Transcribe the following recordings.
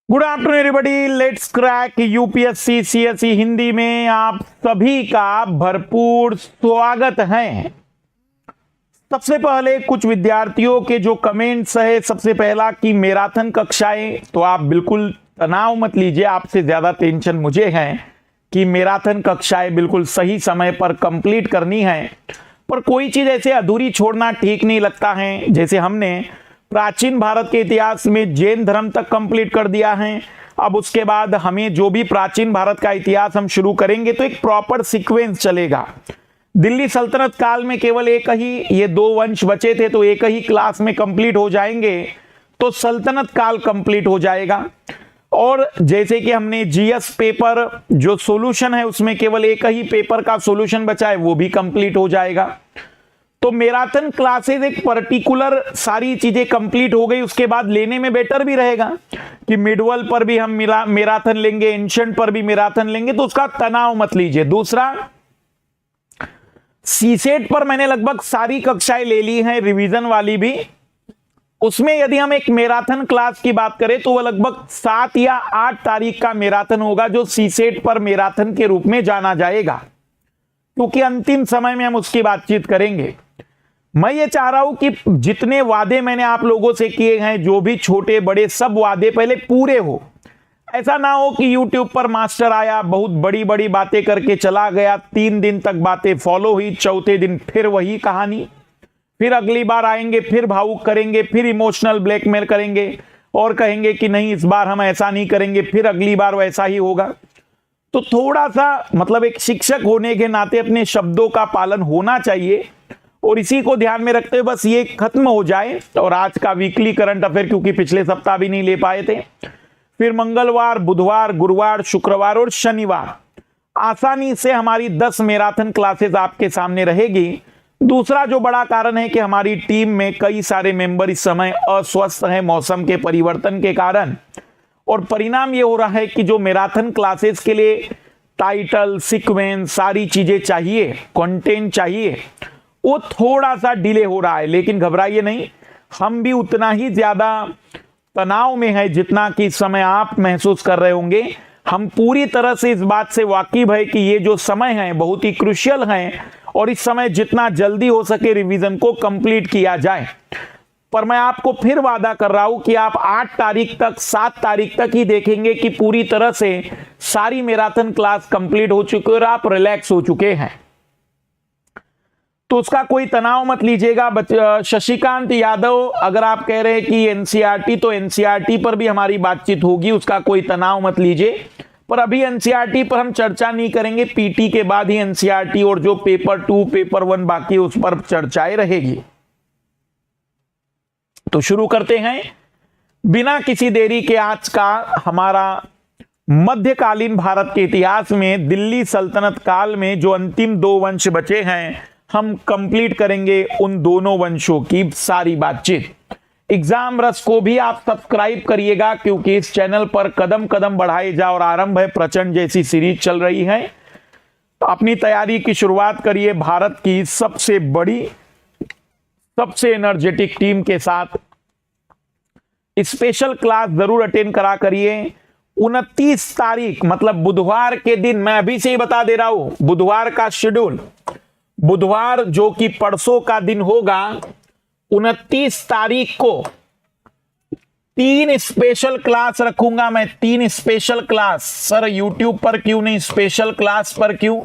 Good afternoon everybody, let's crack UPSC CSE Hindi में आप सभी का भरपूर स्वागत है। सबसे पहले कुछ विद्यार्थियों के जो कमेंट्स है, सबसे पहला कि मैराथन कक्षाएं, तो आप बिल्कुल तनाव मत लीजिए, आपसे ज्यादा टेंशन मुझे है कि मैराथन कक्षाएं बिल्कुल सही समय पर कंप्लीट करनी है। पर कोई चीज ऐसे अधूरी छोड़ना ठीक नहीं लगता है। जैसे हमने प्राचीन भारत के इतिहास में जैन धर्म तक कंप्लीट कर दिया है, अब उसके बाद हमें जो भी प्राचीन भारत का इतिहास हम शुरू करेंगे तो एक प्रॉपर सीक्वेंस चलेगा। दिल्ली सल्तनत काल में केवल एक ही ये दो वंश बचे थे, तो एक ही क्लास में कंप्लीट हो जाएंगे तो सल्तनत काल कंप्लीट हो जाएगा। और जैसे कि हमने जीएस पेपर जो सॉल्यूशन है उसमें केवल एक ही पेपर का सॉल्यूशन बचा है, वो भी कंप्लीट हो जाएगा। तो मैराथन क्लासेस एक पर्टिकुलर सारी चीजें कंप्लीट हो गई, उसके बाद लेने में बेटर भी रहेगा कि मिडवल पर भी हम मैराथन लेंगे, एंशिएंट पर भी मैराथन लेंगे, तो उसका तनाव मत लीजिए। दूसरा, सीसेट पर मैंने लगभग सारी कक्षाएं ले ली हैं, रिवीजन वाली भी। उसमें यदि हम एक मैराथन क्लास की बात करें तो वह लगभग 7 या 8 तारीख का मैराथन होगा, जो सीसेट पर मैराथन के रूप में जाना जाएगा, क्योंकि अंतिम समय में हम उसकी बातचीत करेंगे। मैं ये चाह रहा हूं कि जितने वादे मैंने आप लोगों से किए हैं, जो भी छोटे बड़े सब वादे पहले पूरे हो। ऐसा ना हो कि YouTube पर मास्टर आया, बहुत बड़ी बड़ी बातें करके चला गया, 3 दिन तक बातें फॉलो हुई, चौथे दिन फिर वही कहानी, फिर अगली बार आएंगे फिर भावुक करेंगे, फिर इमोशनल ब्लैकमेल करेंगे और कहेंगे कि नहीं इस बार हम ऐसा नहीं करेंगे, फिर अगली बार वैसा ही होगा। तो थोड़ा सा मतलब एक शिक्षक होने के नाते अपने शब्दों का पालन होना चाहिए, और इसी को ध्यान में रखते हुए बस ये खत्म हो जाए। और आज का वीकली करंट अफेयर, क्योंकि पिछले सप्ताह भी नहीं ले पाए थे, फिर मंगलवार, बुधवार, गुरुवार, शुक्रवार और शनिवार आसानी से हमारी 10 मैराथन क्लासेस आपके सामने रहेगी। दूसरा जो बड़ा कारण है कि हमारी टीम में कई सारे मेंबर इस समय अस्वस्थ हैं मौसम के परिवर्तन के कारण, और परिणाम ये हो रहा है कि जो मैराथन क्लासेस के लिए टाइटल, सीक्वेंस, सारी चीजें चाहिए, कंटेंट चाहिए, वो थोड़ा सा डिले हो रहा है। लेकिन घबराइए नहीं, हम भी उतना ही ज्यादा तनाव में है जितना कि इस समय आप महसूस कर रहे होंगे। हम पूरी तरह से इस बात से वाकिफ है कि ये जो समय है बहुत ही क्रूशियल है, और इस समय जितना जल्दी हो सके रिवीजन को कंप्लीट किया जाए। पर मैं आपको फिर वादा कर रहा हूं कि आप 8 तारीख तक, 7 तारीख तक ही देखेंगे कि पूरी तरह से सारी मैराथन क्लास कंप्लीट हो चुकी है और आप रिलैक्स हो चुके हैं, तो उसका कोई तनाव मत लीजिएगा। शशिकांत यादव, अगर आप कह रहे हैं कि एनसीईआरटी, तो एनसीईआरटी पर भी हमारी बातचीत होगी, उसका कोई तनाव मत लीजिए। पर अभी एनसीईआरटी पर हम चर्चा नहीं करेंगे, पीटी के बाद ही एनसीईआरटी और जो पेपर 2, पेपर 1 बाकी है उस पर चर्चाएं रहेगी। तो शुरू करते हैं बिना किसी देरी के। आज का हमारा मध्यकालीन भारत के इतिहास में दिल्ली सल्तनत काल में जो अंतिम 2 वंश बचे हैं, हम कंप्लीट करेंगे उन दोनों वंशों की सारी बातचीत। एग्जाम रस को भी आप सब्सक्राइब करिएगा, क्योंकि इस चैनल पर कदम कदम बढ़ाए जा और आरंभ है प्रचंड जैसी सीरीज चल रही है। अपनी तैयारी की शुरुआत करिए भारत की सबसे बड़ी, सबसे एनर्जेटिक टीम के साथ। स्पेशल क्लास जरूर अटेंड करा करिए। 29 तारीख मतलब बुधवार के दिन, मैं अभी से ही बता दे रहा हूं, बुधवार का शेड्यूल, बुधवार जो कि परसों का दिन होगा, 29 तारीख को 3 स्पेशल क्लास रखूंगा मैं। 3 स्पेशल क्लास। सर यूट्यूब पर क्यों नहीं, स्पेशल क्लास पर क्यों?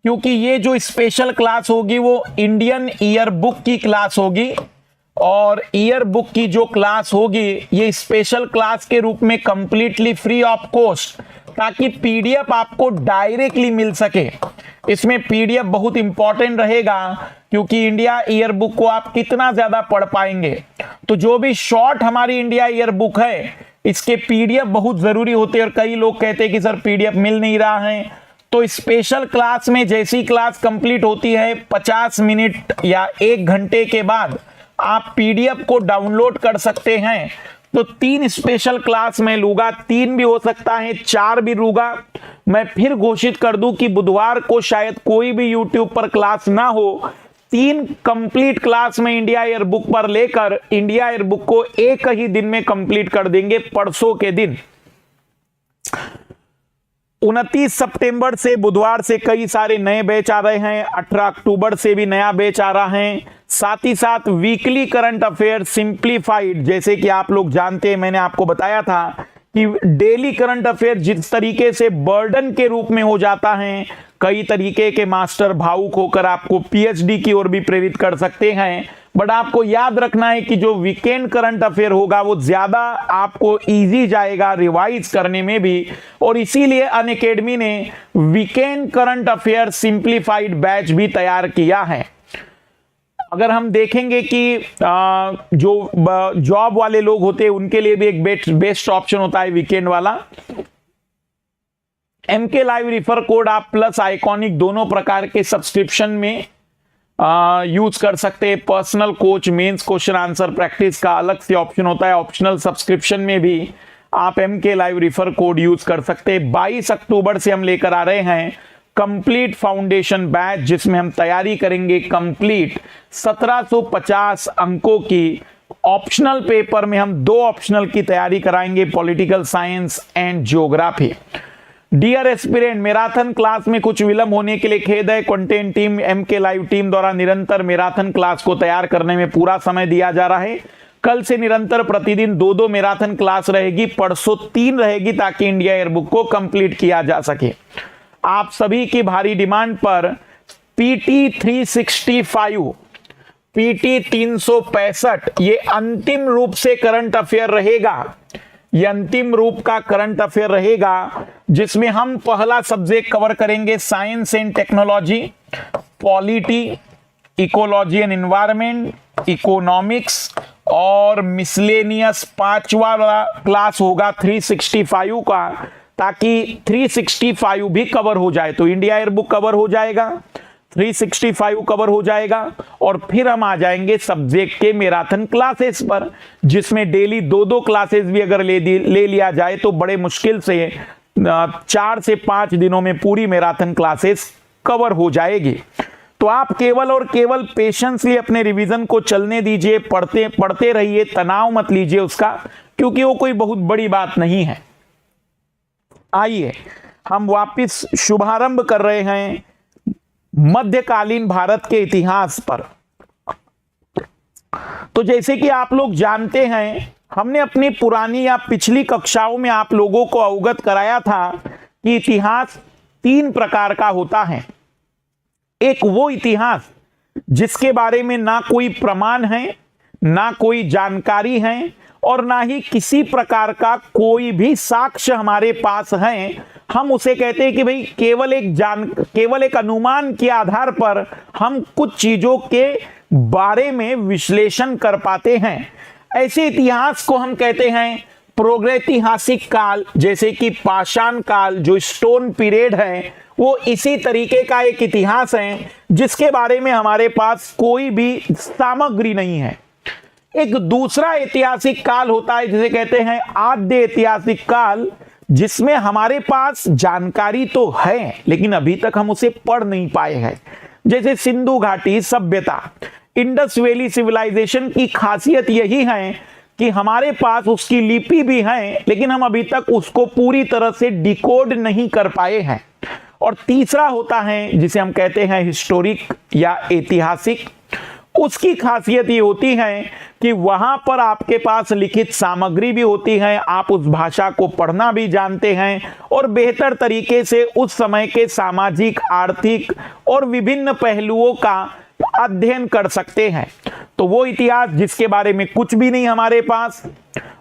क्योंकि ये जो स्पेशल क्लास होगी वो इंडियन ईयर बुक की क्लास होगी, और ईयर बुक की जो क्लास होगी ये स्पेशल क्लास के रूप में कंप्लीटली फ्री ऑफ कॉस्ट, ताकि पीडीएफ आपको डायरेक्टली मिल सके। इसमें पीडीएफ बहुत इंपॉर्टेंट रहेगा, क्योंकि इंडिया ईयर बुक को आप कितना ज्यादा पढ़ पाएंगे, तो जो भी शॉर्ट हमारी इंडिया ईयर बुक है इसके पीडीएफ बहुत जरूरी होते हैं। और कई लोग कहते हैं कि सर पीडीएफ मिल नहीं रहा है, तो स्पेशल क्लास में जैसी क्लास कंप्लीट होती है 50 मिनट या 1 घंटे के बाद आप पीडीएफ को डाउनलोड कर सकते हैं। तो 3 स्पेशल क्लास में लूंगा, 3 भी हो सकता है, 4 भी लूंगा। मैं फिर घोषित कर दूं कि बुधवार को शायद कोई भी यूट्यूब पर क्लास ना हो, 3 कंप्लीट क्लास में इंडिया ईयर बुक पर लेकर इंडिया ईयर बुक को एक ही दिन में कंप्लीट कर देंगे, परसों के दिन। 29 सितंबर से बुधवार से कई सारे नए बैच आ रहे हैं। 18 अक्टूबर से भी नया बैच आ रहा है। साथ ही साथ वीकली करंट अफेयर सिंप्लीफाइड, जैसे कि आप लोग जानते हैं, मैंने आपको बताया था कि डेली करंट अफेयर जिस तरीके से बर्डन के रूप में हो जाता है, कई तरीके के मास्टर भावुक होकर आपको पीएचडी की ओर भी प्रेरित कर सकते हैं। बट आपको याद रखना है कि जो वीकेंड करंट अफेयर होगा वो ज्यादा आपको इजी जाएगा रिवाइज करने में भी, और इसीलिए अनअकैडमी ने weekend current affair simplified batch भी तैयार किया है। अगर हम देखेंगे कि जो जॉब वाले लोग होते हैं उनके लिए भी एक बेस्ट ऑप्शन होता है वीकेंड वाला। MK लाइव रिफर कोड आप प्लस आइकॉनिक दोनों प्रकार के सब्सक्रिप्शन में यूज कर सकते हैं। Personal coach, mains question answer practice का अलग से ऑप्शन होता है। ऑप्शनल सब्सक्रिप्शन में भी आप MK live refer code use कर सकते हैं। 22 अक्टूबर से हम लेकर आ रहे हैं कंप्लीट फाउंडेशन बैच, जिसमें हम तैयारी करेंगे कंप्लीट 1750 अंकों की। ऑप्शनल पेपर में हम 2 ऑप्शनल की तैयारी कराएंगे, political science and geography. Dear aspirant, marathon class में कुछ विलंब होने के लिए खेद है। Content team, MK live team द्वारा निरंतर मैराथन क्लास को तैयार करने में पूरा समय दिया जा रहा है। कल से निरंतर प्रतिदिन 2-2 मैराथन क्लास रहेगी, परसों 3 रहेगी, ताकि इंडिया एयरबुक को कंप्लीट किया जा सके। आप सभी की भारी डिमांड पर PT 365, PT 365 ये अंतिम रूप से करंट अफेयर रहेगा। ये अंतिम रूप का करंट अफेयर रहेगा, जिसमें हम पहला सब्जेक्ट कवर करेंगे science and technology, polity, ecology and environment, economics और मिसलेनियस। 5वां क्लास होगा 365 का, ताकि 365 भी कवर हो जाए। तो इंडिया एयरबुक कवर हो जाएगा, 365 कवर हो जाएगा, और फिर हम आ जाएंगे सब्जेक्ट के मैराथन क्लासेस पर, जिसमें डेली 2-2 क्लासेस भी अगर ले लिया जाए तो बड़े मुश्किल से 4 से 5 दिनों में पूरी मैराथन क्लासेस कवर हो जाएगी। तो आप केवल और केवल पेशेंसली अपने रिवीजन को चलने दीजिए, पढ़ते रहिए, तनाव मत लीजिए उसका, क्योंकि वो कोई बहुत बड़ी बात नहीं है। आइए हम वापस शुभारंभ कर रहे हैं मध्यकालीन भारत के इतिहास पर। तो जैसे कि आप लोग जानते हैं, हमने अपनी पुरानी या पिछली कक्षाओं में आप लोगों को अवगत कराया था कि इतिहास 3 प्रकार का होता है। एक वो इतिहास जिसके बारे में ना कोई प्रमाण है, ना कोई जानकारी है, और ना ही किसी प्रकार का कोई भी साक्ष्य हमारे पास है। हम उसे कहते हैं कि भाई केवल एक अनुमान के आधार पर हम कुछ चीजों के बारे में विश्लेषण कर पाते हैं। ऐसे इतिहास को हम कहते हैं प्रागैतिहासिक काल, जैसे कि पाषाण काल, जो स्टोन पीरियड है, वो इसी तरीके का एक इतिहास है जिसके बारे में हमारे पास कोई भी सामग्री नहीं है। एक दूसरा ऐतिहासिक काल होता है जिसे कहते हैं आद्य ऐतिहासिक काल, जिसमें हमारे पास जानकारी तो है लेकिन अभी तक हम उसे पढ़ नहीं पाए हैं। जैसे सिंधु घाटी सभ्यता, इंडस वैली सिविलाइजेशन की खासियत यही है कि हमारे पास उसकी लिपि भी है, लेकिन हम अभी तक उसको पूरी तरह से डिकोड नहीं कर पाए हैं। और तीसरा होता है जिसे हम कहते हैं हिस्टोरिक या ऐतिहासिक। उसकी खासियत ये होती है कि वहां पर आपके पास लिखित सामग्री भी होती है, आप उस भाषा को पढ़ना भी जानते हैं और बेहतर तरीके से उस समय के सामाजिक, आर्थिक और विभिन्न पहलुओं का अध्ययन कर सकते हैं। तो वो इतिहास जिसके बारे में कुछ भी नहीं हमारे पास,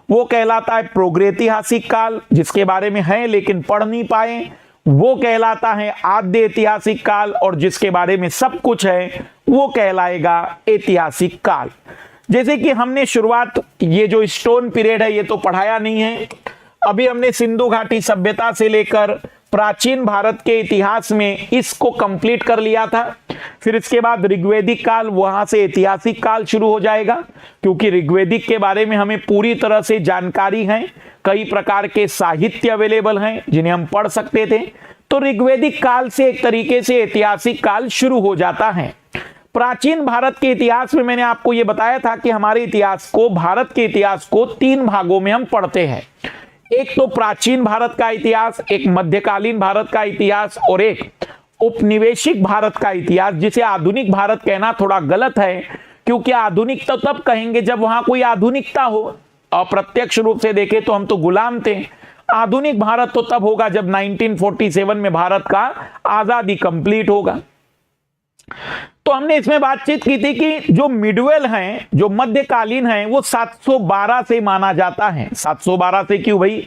वो कहलाता है प्रागैतिहासिक काल, जिसके बारे में है लेकिन पढ़ नहीं पाए वो कहलाता है आद्य ऐतिहासिक काल, और जिसके बारे में सब कुछ है वो कहलाएगा ऐतिहासिक काल। जैसे कि हमने शुरुआत, ये जो स्टोन पीरियड है ये तो पढ़ाया नहीं है, अभी हमने सिंधु घाटी सभ्यता से लेकर प्राचीन भारत के इतिहास में इसको कंप्लीट कर लिया था। फिर इसके बाद ऋग्वेदिक काल, वहां से ऐतिहासिक काल शुरू हो जाएगा, क्योंकि ऋग्वेदिक के बारे में हमें पूरी तरह से जानकारी है, कई प्रकार के साहित्य अवेलेबल हैं जिन्हें हम पढ़ सकते थे। तो ऋग्वेदिक काल से एक तरीके से ऐतिहासिक काल शुरू हो जाता है। प्राचीन भारत के इतिहास में मैंने आपको यह बताया था कि हमारे इतिहास को, भारत के इतिहास को 3 भागों में हम पढ़ते हैं। एक तो प्राचीन भारत का इतिहास, एक मध्यकालीन भारत का इतिहास और एक उपनिवेशिक भारत का इतिहास, जिसे आधुनिक भारत कहना थोड़ा गलत है, क्योंकि आधुनिक तो तब कहेंगे जब वहां कोई आधुनिकता हो। अप्रत्यक्ष रूप से देखें तो हम तो गुलाम थे। आधुनिक भारत तो तब होगा जब 1947 में भारत का आजादी कंप्लीट होगा। तो हमने इसमें बातचीत की थी कि जो मिडवेल हैं, जो मध्यकालीन हैं, वो 712 से माना जाता है। 712 से क्यों भाई?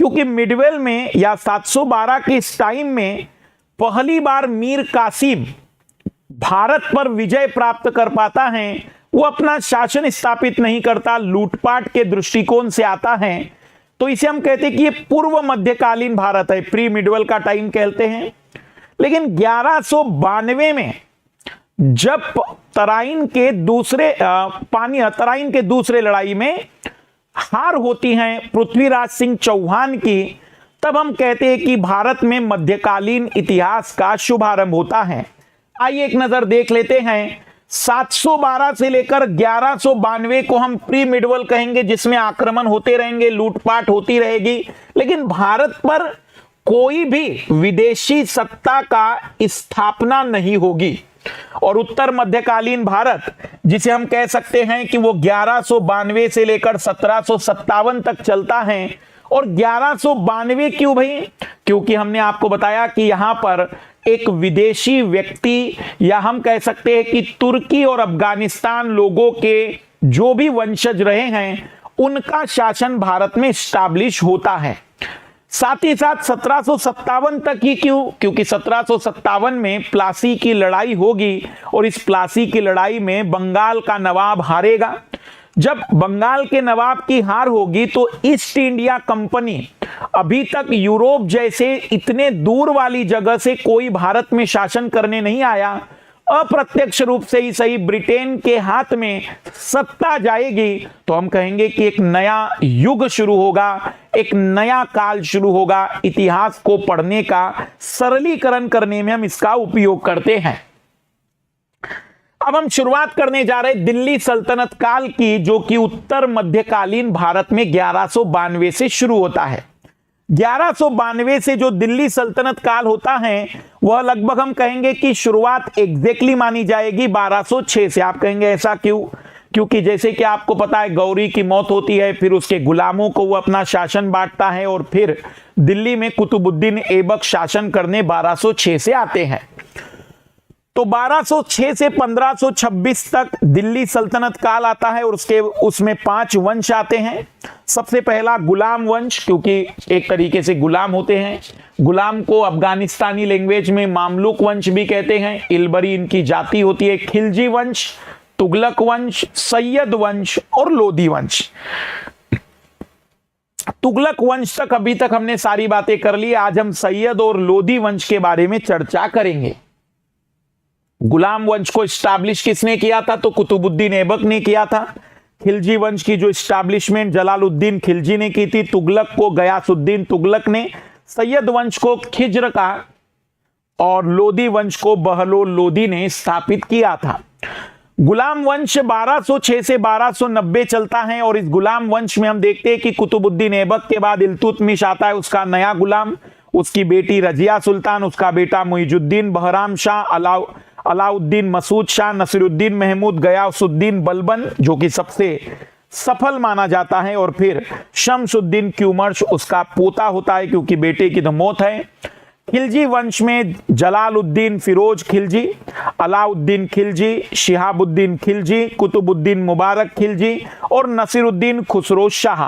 क्योंकि मिडवेल में या 712 के इस टाइम में पहली बार मीर कासिम भारत पर विजय प्राप्त कर पाता है। वो अपना शासन स्थापित नहीं करता, लूटपाट के दृष्टिकोण से आता है। तो इसे हम कहते हैं कि ये पूर्व मध्यकालीन भारत है, प्री मिडवेल का टाइम कहते हैं। लेकिन 1192 में जब तराइन के दूसरे लड़ाई में हार होती है पृथ्वीराज सिंह चौहान की, तब हम कहते हैं कि भारत में मध्यकालीन इतिहास का शुभारंभ होता है। आइए एक नजर देख लेते हैं। 712 से लेकर 1192 को हम प्री मिडवेल कहेंगे, जिसमें आक्रमण होते रहेंगे, लूटपाट होती रहेगी, लेकिन भारत पर कोई भी विदेशी सत्ता का स्थापना नहीं होगी। और उत्तर मध्यकालीन भारत, जिसे हम कह सकते हैं कि वो 1192 से लेकर 1757 तक चलता है। और 1192 क्यों भाई? क्योंकि हमने आपको बताया कि यहां पर एक विदेशी व्यक्ति, या हम कह सकते हैं कि तुर्की और अफगानिस्तान लोगों के जो भी वंशज रहे हैं, उनका शासन भारत में स्टैब्लिश होता है। साथ ही साथ 1757 तक ही क्यों? क्योंकि 1757 में प्लासी की लड़ाई होगी और इस प्लासी की लड़ाई में बंगाल का नवाब हारेगा। जब बंगाल के नवाब की हार होगी तो ईस्ट इंडिया कंपनी, अभी तक यूरोप जैसे इतने दूर वाली जगह से कोई भारत में शासन करने नहीं आया, अप्रत्यक्ष रूप से ही सही ब्रिटेन के हाथ में सत्ता जाएगी, तो हम कहेंगे कि एक नया युग शुरू होगा, एक नया काल शुरू होगा। इतिहास को पढ़ने का सरलीकरण करने में हम इसका उपयोग करते हैं। अब हम शुरुआत करने जा रहे हैं दिल्ली सल्तनत काल की, जो कि उत्तर मध्यकालीन भारत में 1192 से शुरू होता है। 1192 से जो दिल्ली सल्तनत काल होता है, वह लगभग हम कहेंगे कि शुरुआत एग्जैक्टली मानी जाएगी 1206 से। आप कहेंगे ऐसा क्यों? क्योंकि जैसे कि आपको पता है, गौरी की मौत होती है, फिर उसके गुलामों को वो अपना शासन बांटता है, और फिर दिल्ली में कुतुबुद्दीन ऐबक शासन करने 1206 से आते हैं। तो 1206 से 1526 तक दिल्ली सल्तनत काल आता है, और उसमें 5 वंश आते हैं। सबसे पहला गुलाम वंश, क्योंकि एक तरीके से गुलाम होते हैं। गुलाम को अफगानिस्तानी लैंग्वेज में मामलुक वंश भी कहते हैं। इलबरी इनकी जाति होती है। खिलजी वंश, तुगलक वंश, सैयद वंश और लोधी वंश। तुगलक वंश तक अभी तक हमने सारी बातें कर ली। आज हम सैयद और लोधी वंश के बारे में चर्चा करेंगे। गुलाम वंश को स्टैब्लिश किसने किया था? तो कुतुबुद्दीन ऐबक ने किया था। खिलजी वंश की जो स्टैब्लिशमेंट जलालुद्दीन खिलजी ने की थी। तुगलक को गयासुद्दीन तुगलक ने, सैयद वंश को खिज्र का, और लोधी वंश को बहलोल लोधी ने स्थापित किया था। गुलाम वंश 1206 से 1290 चलता है, और इस गुलाम वंश में हम देखते हैं कि कुतुबुद्दीन ऐबक के बाद इल्तुतमिश आता है, उसका नया गुलाम, उसकी बेटी रजिया सुल्तान, उसका बेटा मुइजुद्दीन, बहराम शाह, अलाउद्दीन मसूद शाह, नसीरुद्दीन महमूद, गयासुद्दीन बलबन, जो कि सबसे सफल माना जाता है, और फिर शमसुद्दीन क्यूमर्श उसका पोता होता है, क्योंकि बेटे की तो मौत है। खिलजी वंश में जलालुद्दीन फिरोज खिलजी, अलाउद्दीन खिलजी, शिहाबुद्दीन खिलजी, कुतुबुद्दीन मुबारक खिलजी और नसीरुद्दीन खुसरो शाह।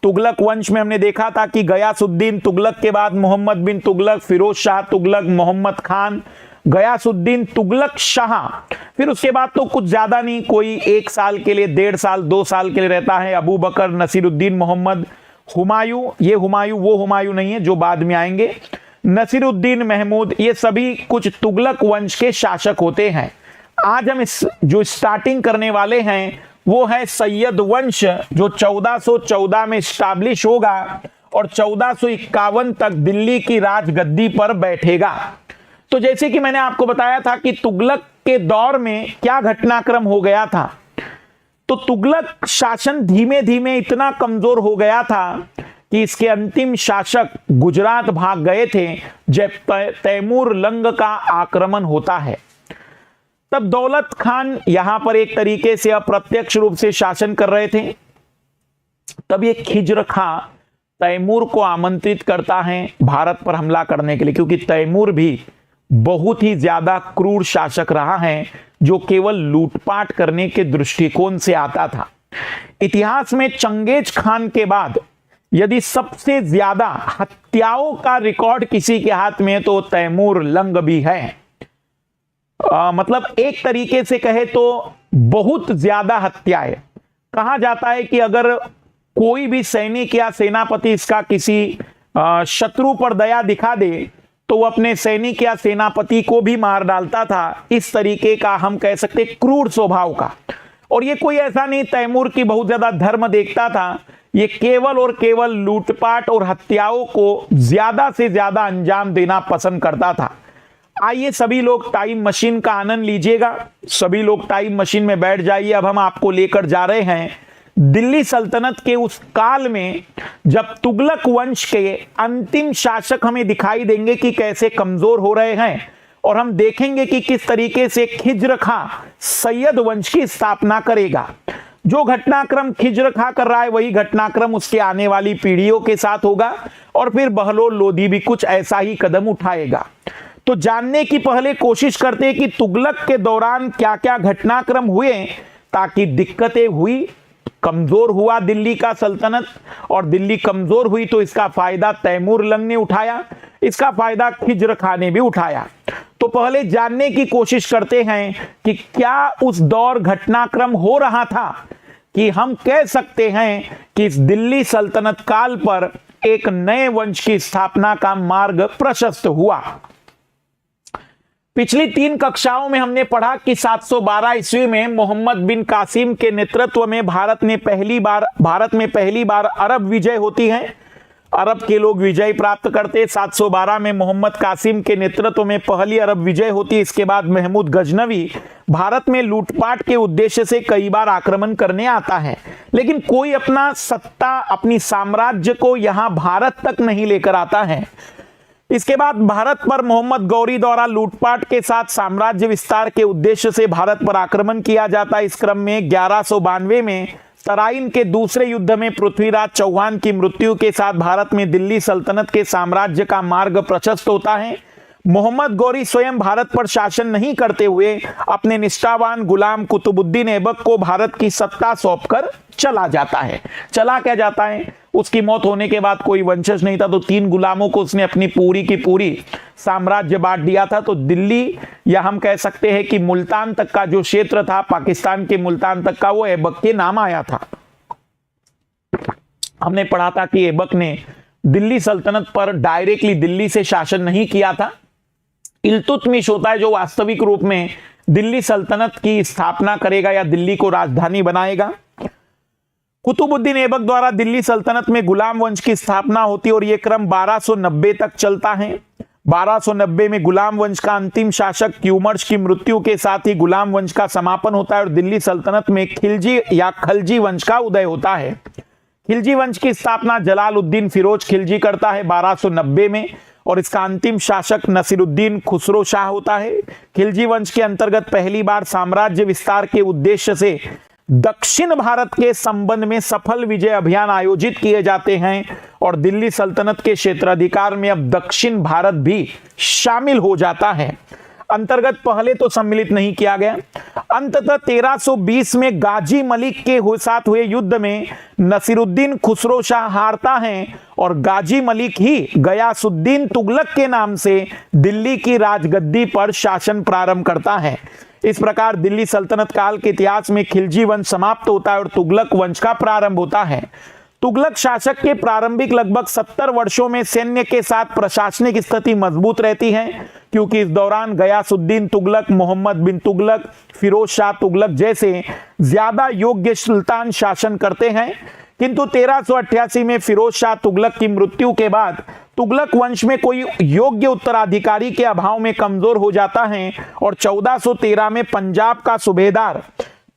तुगलक वंश में हमने देखा था कि गयासुद्दीन तुगलक के बाद मोहम्मद बिन तुगलक, फिरोज शाह तुगलक, मोहम्मद खान, गयासुद्दीन तुगलक शाह। फिर उसके बाद तो कुछ ज्यादा नहीं, कोई 1 साल के लिए, 1.5 साल, 2 साल के लिए रहता है। अबू बकर, नसीरुद्दीन मोहम्मद, हुमायूं, ये हुमायूं वो हुमायूं नहीं है जो बाद में आएंगे, नसीरुद्दीन महमूद, ये सभी कुछ तुगलक वंश के शासक होते हैं। आज हम इस जो स्टार्टिंग करने वाले हैं वो है सैयद वंश, जो 1414 में स्टैब्लिश होगा और 1451 तक दिल्ली की राजगद्दी पर बैठेगा। तो जैसे कि मैंने आपको बताया था कि तुगलक के दौर में क्या घटनाक्रम हो गया था, तो तुगलक शासन धीमे धीमे इतना कमजोर हो गया था कि इसके अंतिम शासक गुजरात भाग गए थे जब तैमूर लंग का आक्रमण होता है। तब दौलत खान यहां पर एक तरीके से अप्रत्यक्ष रूप से शासन कर रहे थे। तब ये खिज्र खां तैमूर को आमंत्रित करता है भारत पर हमला करने के लिए, क्योंकि तैमूर भी बहुत ही ज्यादा क्रूर शासक रहा है जो केवल लूटपाट करने के दृष्टिकोण से आता था। इतिहास में चंगेज खान के बाद यदि सबसे ज्यादा हत्याओं का रिकॉर्ड किसी के हाथ में है तो तैमूर लंग भी है। मतलब एक तरीके से कहे तो बहुत ज्यादा हत्याएं। कहा जाता है कि अगर कोई भी सैनिक या सेनापति इसका किसी शत्रु पर दया दिखा दे तो वो अपने सैनिक या सेनापति को भी मार डालता था। इस तरीके का हम कह सकते क्रूर स्वभाव का। और ये कोई ऐसा नहीं तैमूर की बहुत ज्यादा धर्म देखता था, ये केवल और केवल लूटपाट और हत्याओं को ज्यादा से ज्यादा अंजाम देना पसंद करता था। आइए सभी लोग टाइम मशीन का आनंद लीजिएगा, सभी लोग टाइम मशीन में बैठ जाइए। अब हम आपको लेकर जा रहे हैं दिल्ली सल्तनत के उस काल में जब तुगलक वंश के अंतिम शासक हमें दिखाई देंगे कि कैसे कमजोर हो रहे हैं, और हम देखेंगे कि किस तरीके से खिज्र खां सैयद वंश की स्थापना करेगा। जो घटनाक्रम खिज्र खां कर रहा है वही घटनाक्रम उसके आने वाली पीढ़ियों के साथ होगा, और फिर बहलोल लोदी भी कुछ ऐसा ही कदम उठाएगा। तो जानने की पहले कोशिश करते हैं कि तुगलक के दौरान क्या क्या घटनाक्रम हुए, ताकि दिक्कतें हुई, कमजोर हुआ दिल्ली का सल्तनत, और दिल्ली कमजोर हुई तो इसका फायदा तैमूर लंग ने उठाया, इसका फायदा खिज्र खां ने भी उठाया। तो पहले जानने की कोशिश करते हैं कि क्या उस दौर घटनाक्रम हो रहा था कि हम कह सकते हैं कि इस दिल्ली सल्तनत काल पर एक नए वंश की स्थापना का मार्ग प्रशस्त हुआ। पिछली 3 कक्षाओं में हमने पढ़ा कि 712 ईस्वी में मोहम्मद बिन कासिम के नेतृत्व में भारत में पहली बार अरब विजय होती है। अरब के लोग विजय प्राप्त करते। 712 में मोहम्मद कासिम के नेतृत्व में पहली अरब विजय होती है। इसके बाद महमूद गजनवी भारत में लूटपाट के उद्देश्य से कई बार आक्रमण करने आता है, लेकिन कोई अपना सत्ता, अपनी साम्राज्य को यहां भारत तक नहीं लेकर आता है। इसके बाद भारत पर मोहम्मद गौरी द्वारा लूटपाट के साथ साम्राज्य विस्तार के उद्देश्य से भारत पर आक्रमण किया जाता है। इस क्रम में 1192 में तराइन के दूसरे युद्ध में पृथ्वीराज चौहान की मृत्यु के साथ भारत में दिल्ली सल्तनत के साम्राज्य का मार्ग प्रशस्त होता है। मोहम्मद गौरी स्वयं भारत पर शासन नहीं करते हुए अपने निष्ठावान गुलाम कुतुबुद्दीन ऐबक को भारत की सत्ता सौंपकर चला जाता है। चला क्या जाता है? उसकी मौत होने के बाद कोई वंशज नहीं था, तो 3 गुलामों को उसने अपनी पूरी की पूरी साम्राज्य बांट दिया था। तो दिल्ली, या हम कह सकते हैं कि मुल्तान तक का जो क्षेत्र था, पाकिस्तान के मुल्तान तक का, वो ऐबक के नाम आया था। हमने पढ़ा था कि ऐबक ने दिल्ली सल्तनत पर डायरेक्टली दिल्ली से शासन नहीं किया था। इल्तुतमिश होता है जो वास्तविक रूप में दिल्ली सल्तनत की स्थापना करेगा या दिल्ली को राजधानी बनाएगा। कुतुबुद्दीन ऐबक द्वारा दिल्ली सल्तनत में गुलाम वंश की स्थापना होती है और यह क्रम 1290 तक चलता है। 1290 में गुलाम वंश का अंतिम शासक क्यूमर्स की मृत्यु के साथ ही गुलाम वंश का समापन होता है और दिल्ली सल्तनत में खिलजी या खलजी वंश का उदय होता है। खिलजी वंश की स्थापना जलालुद्दीन फिरोज खिलजी करता है 1290 में, और इसका अंतिम शासक नसीरुद्दीन खुसरो शाह होता है। खिलजी वंश के अंतर्गत पहली बार साम्राज्य विस्तार के उद्देश्य से दक्षिण भारत के संबंध में सफल विजय अभियान आयोजित किए जाते हैं और दिल्ली सल्तनत के क्षेत्राधिकार में अब दक्षिण भारत भी शामिल हो जाता है। अंतर्गत पहले तो सम्मिलित नहीं किया गया। अंततः 1320 में गाजी मलिक के साथ हुए युद्ध में नसीरुद्दीन खुसरो शाह हारता है और गाजी मलिक ही गयासुद्दीन तुगलक के नाम से दिल्ली की राजगद्दी पर शासन प्रारंभ करता है। इस प्रकार दिल्ली सल्तनत काल के इतिहास में खिलजी वंश समाप्त होता है और तुगलक वंश का प्रारंभ होता है। तुगलक शासक के प्रारंभिक लगभग 70 वर्षों में सैन्य के साथ प्रशासनिक स्थिति मजबूत रहती है, क्योंकि इस दौरान गयासुद्दीन तुगलक, मोहम्मद बिन तुगलक, फिरोज शाह तुगलक जैसे ज्यादा योग्य सुल्तान शासन करते हैं। किंतु 1388 में फिरोज शाह तुगलक की मृत्यु के बाद तुगलक वंश में कोई योग्य उत्तराधिकारी के अभाव में कमजोर हो जाता है और 1413 में पंजाब का सूबेदार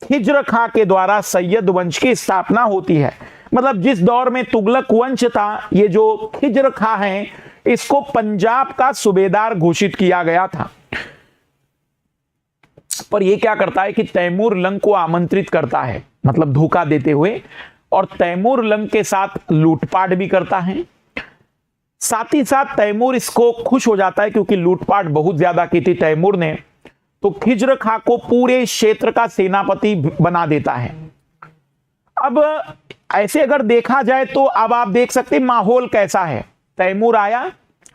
खिज्र खां के द्वारा सैयद वंश की स्थापना होती है। मतलब जिस दौर में तुगलक वंश था, ये जो खिज्र खां है इसको पंजाब का सूबेदार घोषित किया गया था। पर ये क्या करता है कि तैमूर लंग को आमंत्रित करता है, मतलब धोखा देते हुए, और तैमूर लंग के साथ लूटपाट भी करता है। साथ ही साथ तैमूर इसको खुश हो जाता है क्योंकि लूटपाट बहुत ज्यादा की थी तैमूर ने, तो खिज्र खां को पूरे क्षेत्र का सेनापति बना देता है। अब ऐसे अगर देखा जाए तो अब आप देख सकते हैं माहौल कैसा है। तैमूर आया,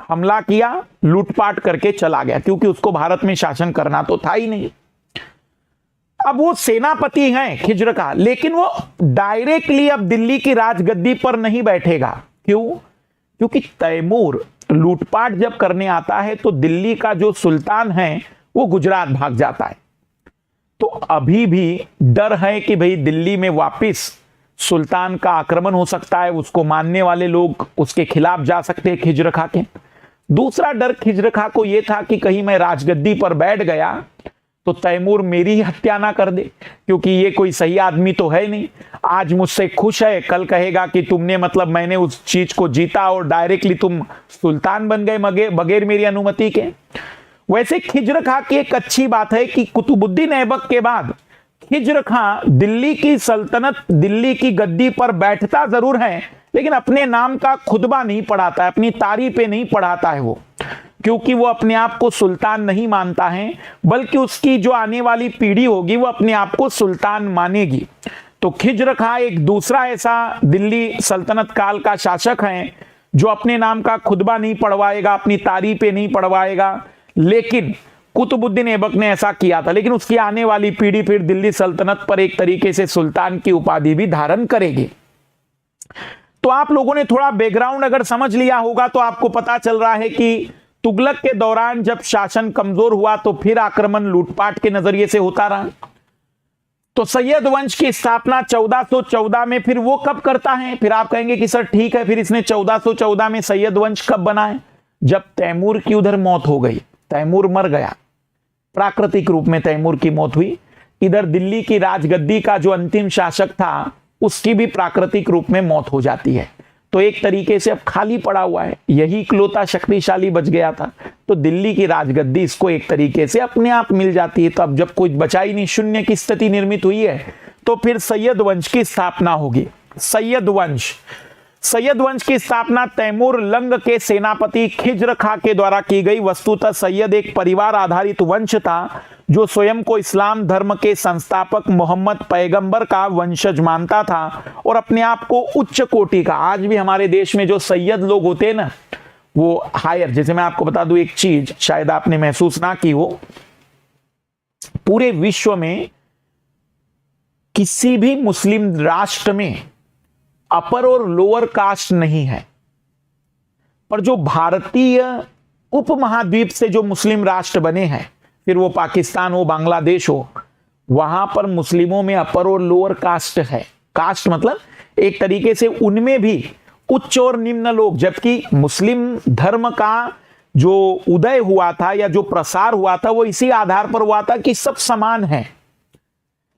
हमला किया, लूटपाट करके चला गया, क्योंकि उसको भारत में शासन करना तो था ही नहीं। अब वो सेनापति हैं खिज्र खां, लेकिन वो डायरेक्टली अब दिल्ली की राजगद्दी पर नहीं बैठेगा। क्यों? क्योंकि तैमूर लूटपाट जब करने आता है तो दिल्ली का जो सुल्तान है वो गुजरात भाग जाता है। तो अभी भी डर है कि भाई दिल्ली में वापस सुल्तान का आक्रमण हो सकता है, उसको मानने वाले लोग उसके खिलाफ जा सकते हैं खिज्र खां के। दूसरा डर खिज्र खां को यह था कि कहीं मैं राजगद्दी पर बैठ गया तो तैमूर मेरी ही हत्या ना कर दे, क्योंकि ये कोई सही आदमी तो है नहीं। आज मुझसे खुश है, कल कहेगा कि तुमने, मतलब मैंने उस चीज को जीता और डायरेक्टली तुम सुल्तान बन गए बगैर मेरी अनुमति के। वैसे खिज्र खां की एक अच्छी बात है कि कुतुबुद्दीन ऐबक के बाद खिज्र खां दिल्ली की सल्तनत, दिल्ली की गद्दी पर बैठता जरूर है, लेकिन अपने नाम का खुतबा नहीं पढ़ाता है, अपनी तारीफें नहीं पढ़ाता है वो, क्योंकि वो अपने आप को सुल्तान नहीं मानता है, बल्कि उसकी जो आने वाली पीढ़ी होगी वो अपने आप को सुल्तान मानेगी। तो खिज्र खां एक दूसरा ऐसा दिल्ली सल्तनत काल का शासक है जो अपने नाम का खुतबा नहीं पढ़वाएगा, अपनी तारीफें नहीं पढ़वाएगा, लेकिन कुतुबुद्दीन ऐबक ने ऐसा किया था। लेकिन उसकी आने वाली पीढ़ी फिर दिल्ली सल्तनत पर एक तरीके से सुल्तान की उपाधि भी धारण करेगी। तो आप लोगों ने थोड़ा बैकग्राउंड अगर समझ लिया होगा तो आपको पता चल रहा है कि तुगलक के दौरान जब शासन कमजोर हुआ तो फिर आक्रमण लूटपाट के नजरिए से होता रहा। तो सैयद वंश की स्थापना 1414 में फिर वो कब करता है? फिर आप कहेंगे कि सर ठीक है, फिर इसने 1414 में सैयद वंश कब बना है? जब तैमूर की उधर मौत हो गई, तैमूर मर गया, प्राकृतिक रूप में तैमूर की मौत हुई। इधर दिल्ली की राजगद्दी का जो अंतिम शासक था उसकी भी प्राकृतिक रूप में मौत हो जाती है। तो एक तरीके से अब खाली पड़ा हुआ है, यही इकलौता शक्तिशाली बच गया था, तो दिल्ली की राजगद्दी इसको एक तरीके से अपने आप मिल जाती है। तो अब जब कुछ बचा ही नहीं, शून्य की स्थिति निर्मित हुई है, तो फिर सैयद वंश की स्थापना होगी। सैयद वंश की स्थापना तैमूर लंग के सेनापति खिज्र खां के द्वारा की गई। वस्तुतः सैयद एक परिवार आधारित वंश था जो स्वयं को इस्लाम धर्म के संस्थापक मोहम्मद पैगंबर का वंशज मानता था और अपने आप को उच्च कोटि का। आज भी हमारे देश में जो सैयद लोग होते हैं ना, वो हायर, जैसे मैं आपको बता दूं एक चीज शायद आपने महसूस ना की हो, पूरे विश्व में किसी भी मुस्लिम राष्ट्र में अपर और लोअर कास्ट नहीं है, पर जो भारतीय उपमहाद्वीप से जो मुस्लिम राष्ट्र बने हैं, फिर वो पाकिस्तान हो, बांग्लादेश हो, वहां पर मुस्लिमों में अपर और लोअर कास्ट है। कास्ट मतलब एक तरीके से उनमें भी उच्च और निम्न लोग, जबकि मुस्लिम धर्म का जो उदय हुआ था या जो प्रसार हुआ था वो इसी आधार पर हुआ था कि सब समान हैं।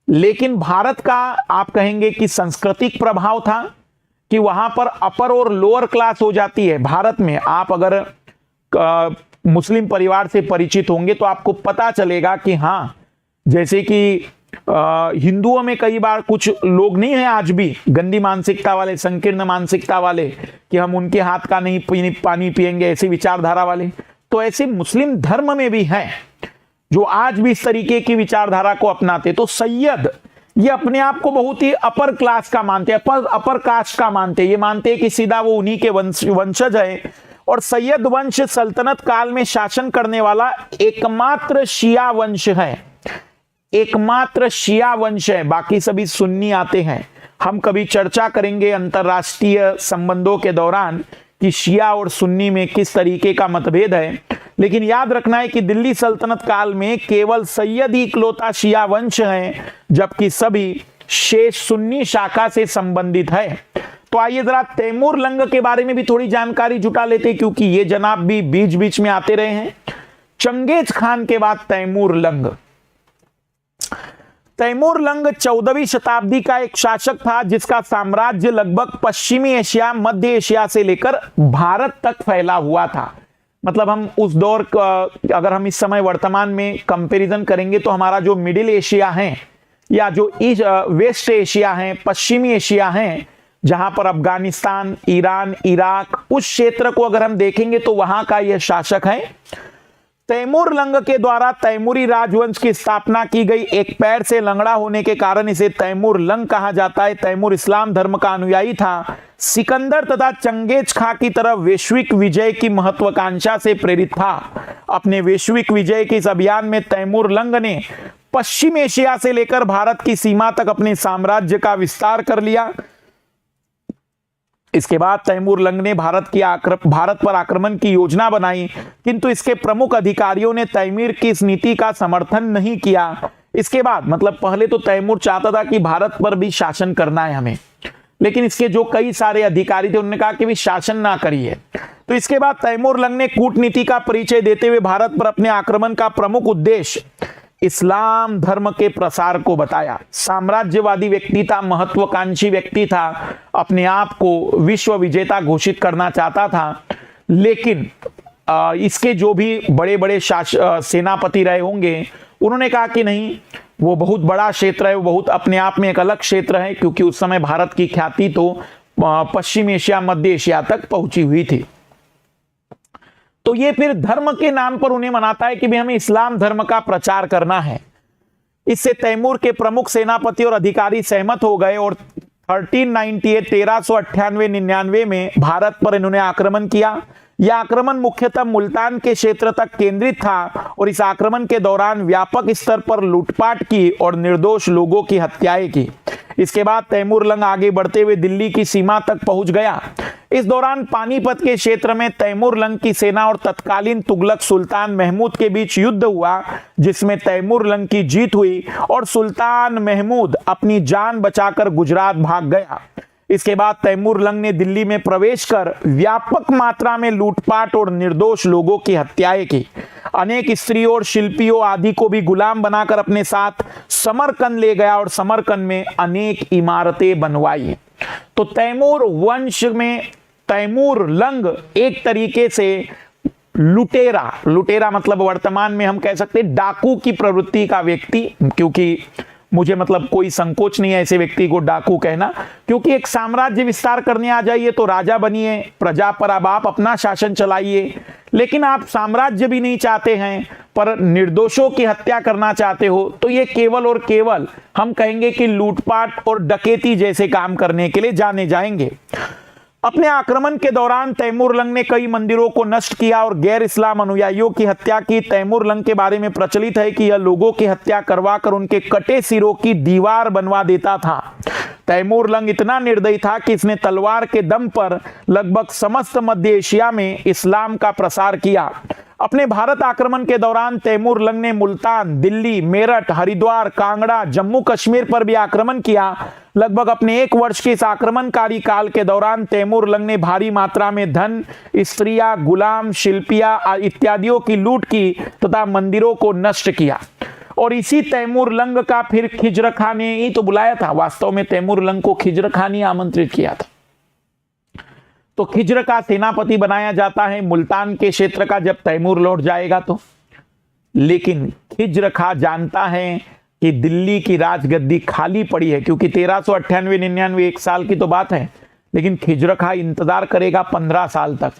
लेकिन भारत का आप कहेंगे कि सांस्कृतिक प्रभाव था कि वहां पर अपर और लोअर क्लास हो जाती है। भारत में आप अगर मुस्लिम परिवार से परिचित होंगे तो आपको पता चलेगा कि हाँ, जैसे कि हिंदुओं में कई बार कुछ लोग नहीं है आज भी गंदी मानसिकता वाले, संकीर्ण मानसिकता वाले, कि हम उनके हाथ का नहीं पानी पिएंगे, ऐसी विचारधारा वाले। तो ऐसे मुस्लिम धर्म में भी हैं जो आज भी इस तरीके की विचारधारा को अपनाते। तो सैयद ये अपने आप को बहुत ही अपर क्लास का मानते हैं, अपर कास्ट का मानते हैं। ये मानते हैं कि सीधा वो उन्हीं के वंशज है। और सैयद वंश सल्तनत काल में शासन करने वाला एकमात्र शिया वंश है, एकमात्र शिया वंश है। बाकी सभी सुन्नी आते हैं। हम कभी चर्चा करेंगे अंतरराष्ट्रीय संबंधों के दौरान कि शिया और सुन्नी में किस तरीके का मतभेद है, लेकिन याद रखना है कि दिल्ली सल्तनत काल में केवल सैयद ही इकलौता शिया वंश है, जबकि सभी शेष सुन्नी शाखा से संबंधित है। तो आइए जरा तैमूर लंग के बारे में भी थोड़ी जानकारी जुटा लेते हैं, क्योंकि ये जनाब भी बीच बीच में आते रहे हैं। चंगेज खान के बाद तैमूर लंग। तैमूर लंग 14वीं शताब्दी का एक शासक था जिसका साम्राज्य लगभग पश्चिमी एशिया, मध्य एशिया से लेकर भारत तक फैला हुआ था। मतलब हम उस दौर का अगर हम इस समय वर्तमान में कंपैरिजन करेंगे तो हमारा जो मिडिल एशिया है या जो वेस्ट एशिया है, पश्चिमी एशिया है, जहां पर अफगानिस्तान, ईरान, इराक, उस क्षेत्र को अगर हम देखेंगे तो वहां का यह शासक है। तैमूर लंग के द्वारा तैमूरी राजवंश की स्थापना की गई। एक पैर से लंगड़ा होने के कारण इसे तैमूर लंग कहा जाता है। तैमूर इस्लाम धर्म का अनुयायी था। सिकंदर तथा चंगेज खां की तरह वैश्विक विजय की महत्वाकांक्षा से प्रेरित था। अपने वैश्विक विजय के इस अभियान में तैमूर लंग ने पश्चिम एशिया से लेकर भारत की सीमा तक अपने साम्राज्य का विस्तार कर लिया। इसके बाद तैमूर लंग ने भारत पर आक्रमण की योजना बनाई, किंतु इसके प्रमुख अधिकारियों ने तैमूर की इस नीति का समर्थन नहीं किया। इसके बाद मतलब पहले तो तैमूर चाहता था कि भारत पर भी शासन करना है हमें, लेकिन इसके जो कई सारे अधिकारी थे उन्होंने कहा कि भी शासन ना करिए। तो इसके बाद तैमूर लंग ने कूटनीति का परिचय देते हुए भारत पर अपने आक्रमण का प्रमुख उद्देश्य इस्लाम धर्म के प्रसार को बताया। साम्राज्यवादी व्यक्ति था, महत्वाकांक्षी व्यक्ति था, अपने आप को विश्व विजेता घोषित करना चाहता था। लेकिन इसके जो भी बड़े बड़े सेनापति रहे होंगे उन्होंने कहा कि नहीं, वो बहुत बड़ा क्षेत्र है, वो बहुत अपने आप में एक अलग क्षेत्र है, क्योंकि उस समय भारत की ख्याति तो पश्चिम एशिया, मध्य एशिया तक पहुंची हुई थी। तो ये फिर धर्म के नाम पर उन्हें मनाता है कि भी हमें इस्लाम धर्म का प्रचार करना है। इससे तैमूर के प्रमुख सेनापति और अधिकारी सहमत हो गए और 1398 में भारत पर इन्होंने आक्रमण किया। यह आक्रमण मुख्यतः मुल्तान के क्षेत्र तक केंद्रित था और इस आक्रमण के दौरान व्यापक स्तर पर लूटपाट की और निर्दोष लोगों की हत्याएं की। इसके बाद तैमूर लंग आगे बढ़ते हुए दिल्ली की सीमा तक पहुंच गया। इस दौरान पानीपत के क्षेत्र में तैमूर लंग की सेना और तत्कालीन तुगलक सुल्तान महमूद के बीच युद्ध हुआ, जिसमें तैमूर लंग की जीत हुई और सुल्तान महमूद अपनी जान बचाकर गुजरात भाग गया। इसके बाद तैमूर लंग ने दिल्ली में प्रवेश कर व्यापक मात्रा में लूटपाट और निर्दोष लोगों की हत्याएं की। अनेक स्त्रियों और शिल्पियों आदि को भी गुलाम बनाकर अपने साथ समरकंद ले गया और समरकंद में अनेक इमारतें बनवाई। तो तैमूर वंश में तैमूर लंग एक तरीके से लुटेरा मतलब वर्तमान में हम कह सकते हैं डाकू की प्रवृत्ति का व्यक्ति, क्योंकि मुझे मतलब कोई संकोच नहीं है ऐसे व्यक्ति को डाकू कहना, क्योंकि एक साम्राज्य विस्तार करने आ जाइए तो राजा बनिए, प्रजा पर अब आप अपना शासन चलाइए, लेकिन आप साम्राज्य भी नहीं चाहते हैं पर निर्दोषों की हत्या करना चाहते हो, तो ये केवल और केवल हम कहेंगे कि लूटपाट और डकैती जैसे काम करने के लिए जाने जाएंगे। अपने आक्रमण के दौरान तैमूर लंग ने कई मंदिरों को नष्ट किया और गैर इस्लाम अनुयायियों की हत्या की। तैमूर लंग के बारे में प्रचलित है कि यह लोगों की हत्या करवाकर उनके कटे सिरों की दीवार बनवा देता था। तैमूर लंग इतना निर्दयी था कि इसने तलवार के दम पर लगभग समस्त मध्य एशिया में इस्लाम का प्रसार किया। अपने भारत आक्रमण के दौरान तैमूर लंग ने मुल्तान, दिल्ली, मेरठ, हरिद्वार, कांगड़ा, जम्मू कश्मीर पर भी आक्रमण किया। लगभग अपने 1 वर्ष के इस आक्रमणकारी काल के दौरान तैमूर लंग ने भारी मात्रा में धन, स्त्रियां, गुलाम, शिल्पियां इत्यादियों की लूट की तथा मंदिरों को नष्ट किया। और इसी तैमूर लंग का फिर खिज्र खां ने ही तो बुलाया था। वास्तव में तैमूर लंग को खिज्र खां ने आमंत्रित किया था। तो खिज्र का सेनापति बनाया जाता है मुल्तान के क्षेत्र का जब तैमूर लौट जाएगा तो। लेकिन खिज्र खां जानता है कि दिल्ली की राजगद्दी खाली पड़ी है, क्योंकि 1398-99 1 साल की तो बात है, लेकिन खिज्र खां इंतजार करेगा 15 साल तक।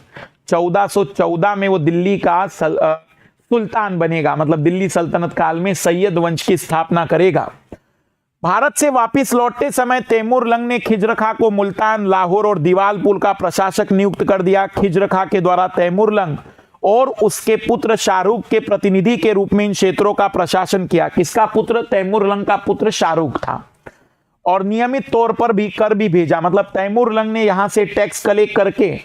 1414 में वो दिल्ली का सुल्तान बनेगा, मतलब दिल्ली सल्तनत काल में सैयद वंश की स्थापना करेगा। भारत से वापस लौटते समय तैमूर लंग ने खिज्र खां को मुल्तान, लाहौर और दीवालपुर का प्रशासक नियुक्त कर दिया। खिज्र खां के द्वारा तैमूर लंग और उसके पुत्र शाहरुख के प्रतिनिधि के रूप में इन क्षेत्रों का प्रशासन किया। किसका पुत्र? तैमूर लंग का पुत्र शाहरुख था। और नियमित तौर पर भी कर भी भेजा, मतलब तैमूर लंग ने यहां से टैक्स कलेक्ट करके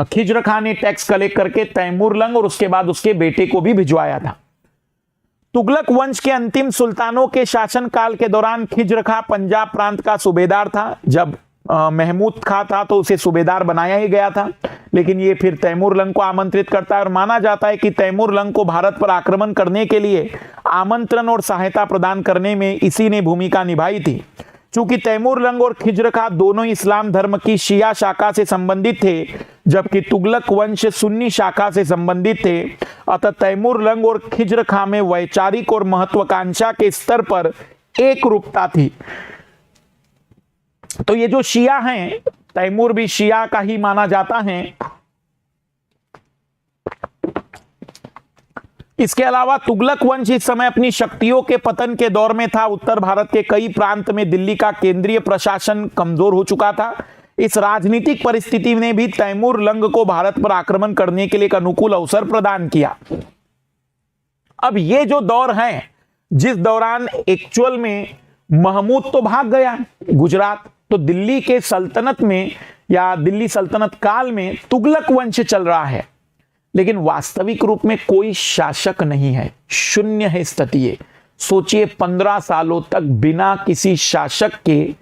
खिज्र खां ने टैक्स कलेक्ट करके तैमूर लंग और उसके बाद उसके बेटे को भी भिजवाया था। तुगलक वंश के अंतिम सुल्तानों के शासन काल के दौरान खिज्र खां पंजाब प्रांत का सूबेदार था। जब महमूद खां था तो उसे सूबेदार बनाया ही गया था। लेकिन ये फिर तैमूर लंग को आमंत्रित करता है और माना जाता है कि तैमूर लंग को भारत पर आक्रमण करने के लिए आमंत्रण और सहायता प्रदान करने में इसी ने भूमिका निभाई थी। चूंकि तैमूर लंग और खिज्र खां दोनों इस्लाम धर्म की शिया शाखा से संबंधित थे, जबकि तुगलक वंश सुन्नी शाखा से संबंधित थे, अतः तैमूर लंग और खिज्र खां में वैचारिक और महत्वाकांक्षा के स्तर पर एक रूपता थी। तो ये जो शिया हैं, तैमूर भी शिया का ही माना जाता है। इसके अलावा तुगलक वंश इस समय अपनी शक्तियों के पतन के दौर में था। उत्तर भारत के कई प्रांत में दिल्ली का केंद्रीय प्रशासन कमजोर हो चुका था। इस राजनीतिक परिस्थिति ने भी तैमूर लंग को भारत पर आक्रमण करने के लिए एक अनुकूल अवसर प्रदान किया। अब ये जो दौर है, जिस दौरान एक्चुअल में महमूद तो भाग गया गुजरात, तो दिल्ली के सल्तनत में या दिल्ली सल्तनत काल में तुगलक वंश चल रहा है, लेकिन वास्तविक रूप में कोई शासक नहीं है, शून्य है स्थिति। सोचिए 15 सालों तक बिना किसी शासक के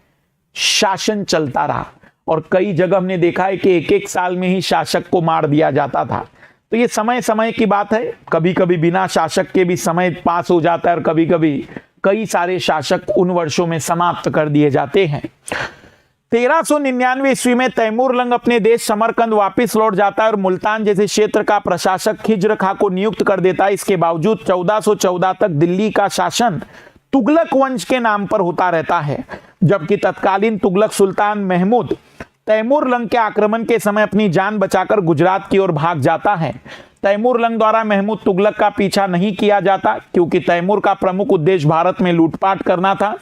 शासन चलता रहा और कई जगह हमने देखा है कि एक एक साल में ही शासक को मार दिया जाता था। तो ये समय समय की बात है, कभी कभी बिना शासक के भी समय पास हो जाता है और कभी कभी कई सारे शासक उन वर्षों में समाप्त कर दिए जाते हैं। 1399 ईस्वी में तैमूर लंग अपने देश समरकंद वापस लौट जाता है और मुल्तान जैसे क्षेत्र का प्रशासक खिज्र खां को नियुक्त कर देता है। इसके बावजूद 1414 तक दिल्ली का शासन तुगलक वंश के नाम पर होता रहता है, जबकि तत्कालीन तुगलक सुल्तान महमूद तैमूर लंग के आक्रमण के समय अपनी जान बचाकर गुजरात की ओर भाग जाता है। तैमूर लंग द्वारा महमूद तुगलक का पीछा नहीं किया जाता, क्योंकि तैमूर का प्रमुख उद्देश्य भारत में लूटपाट करना था।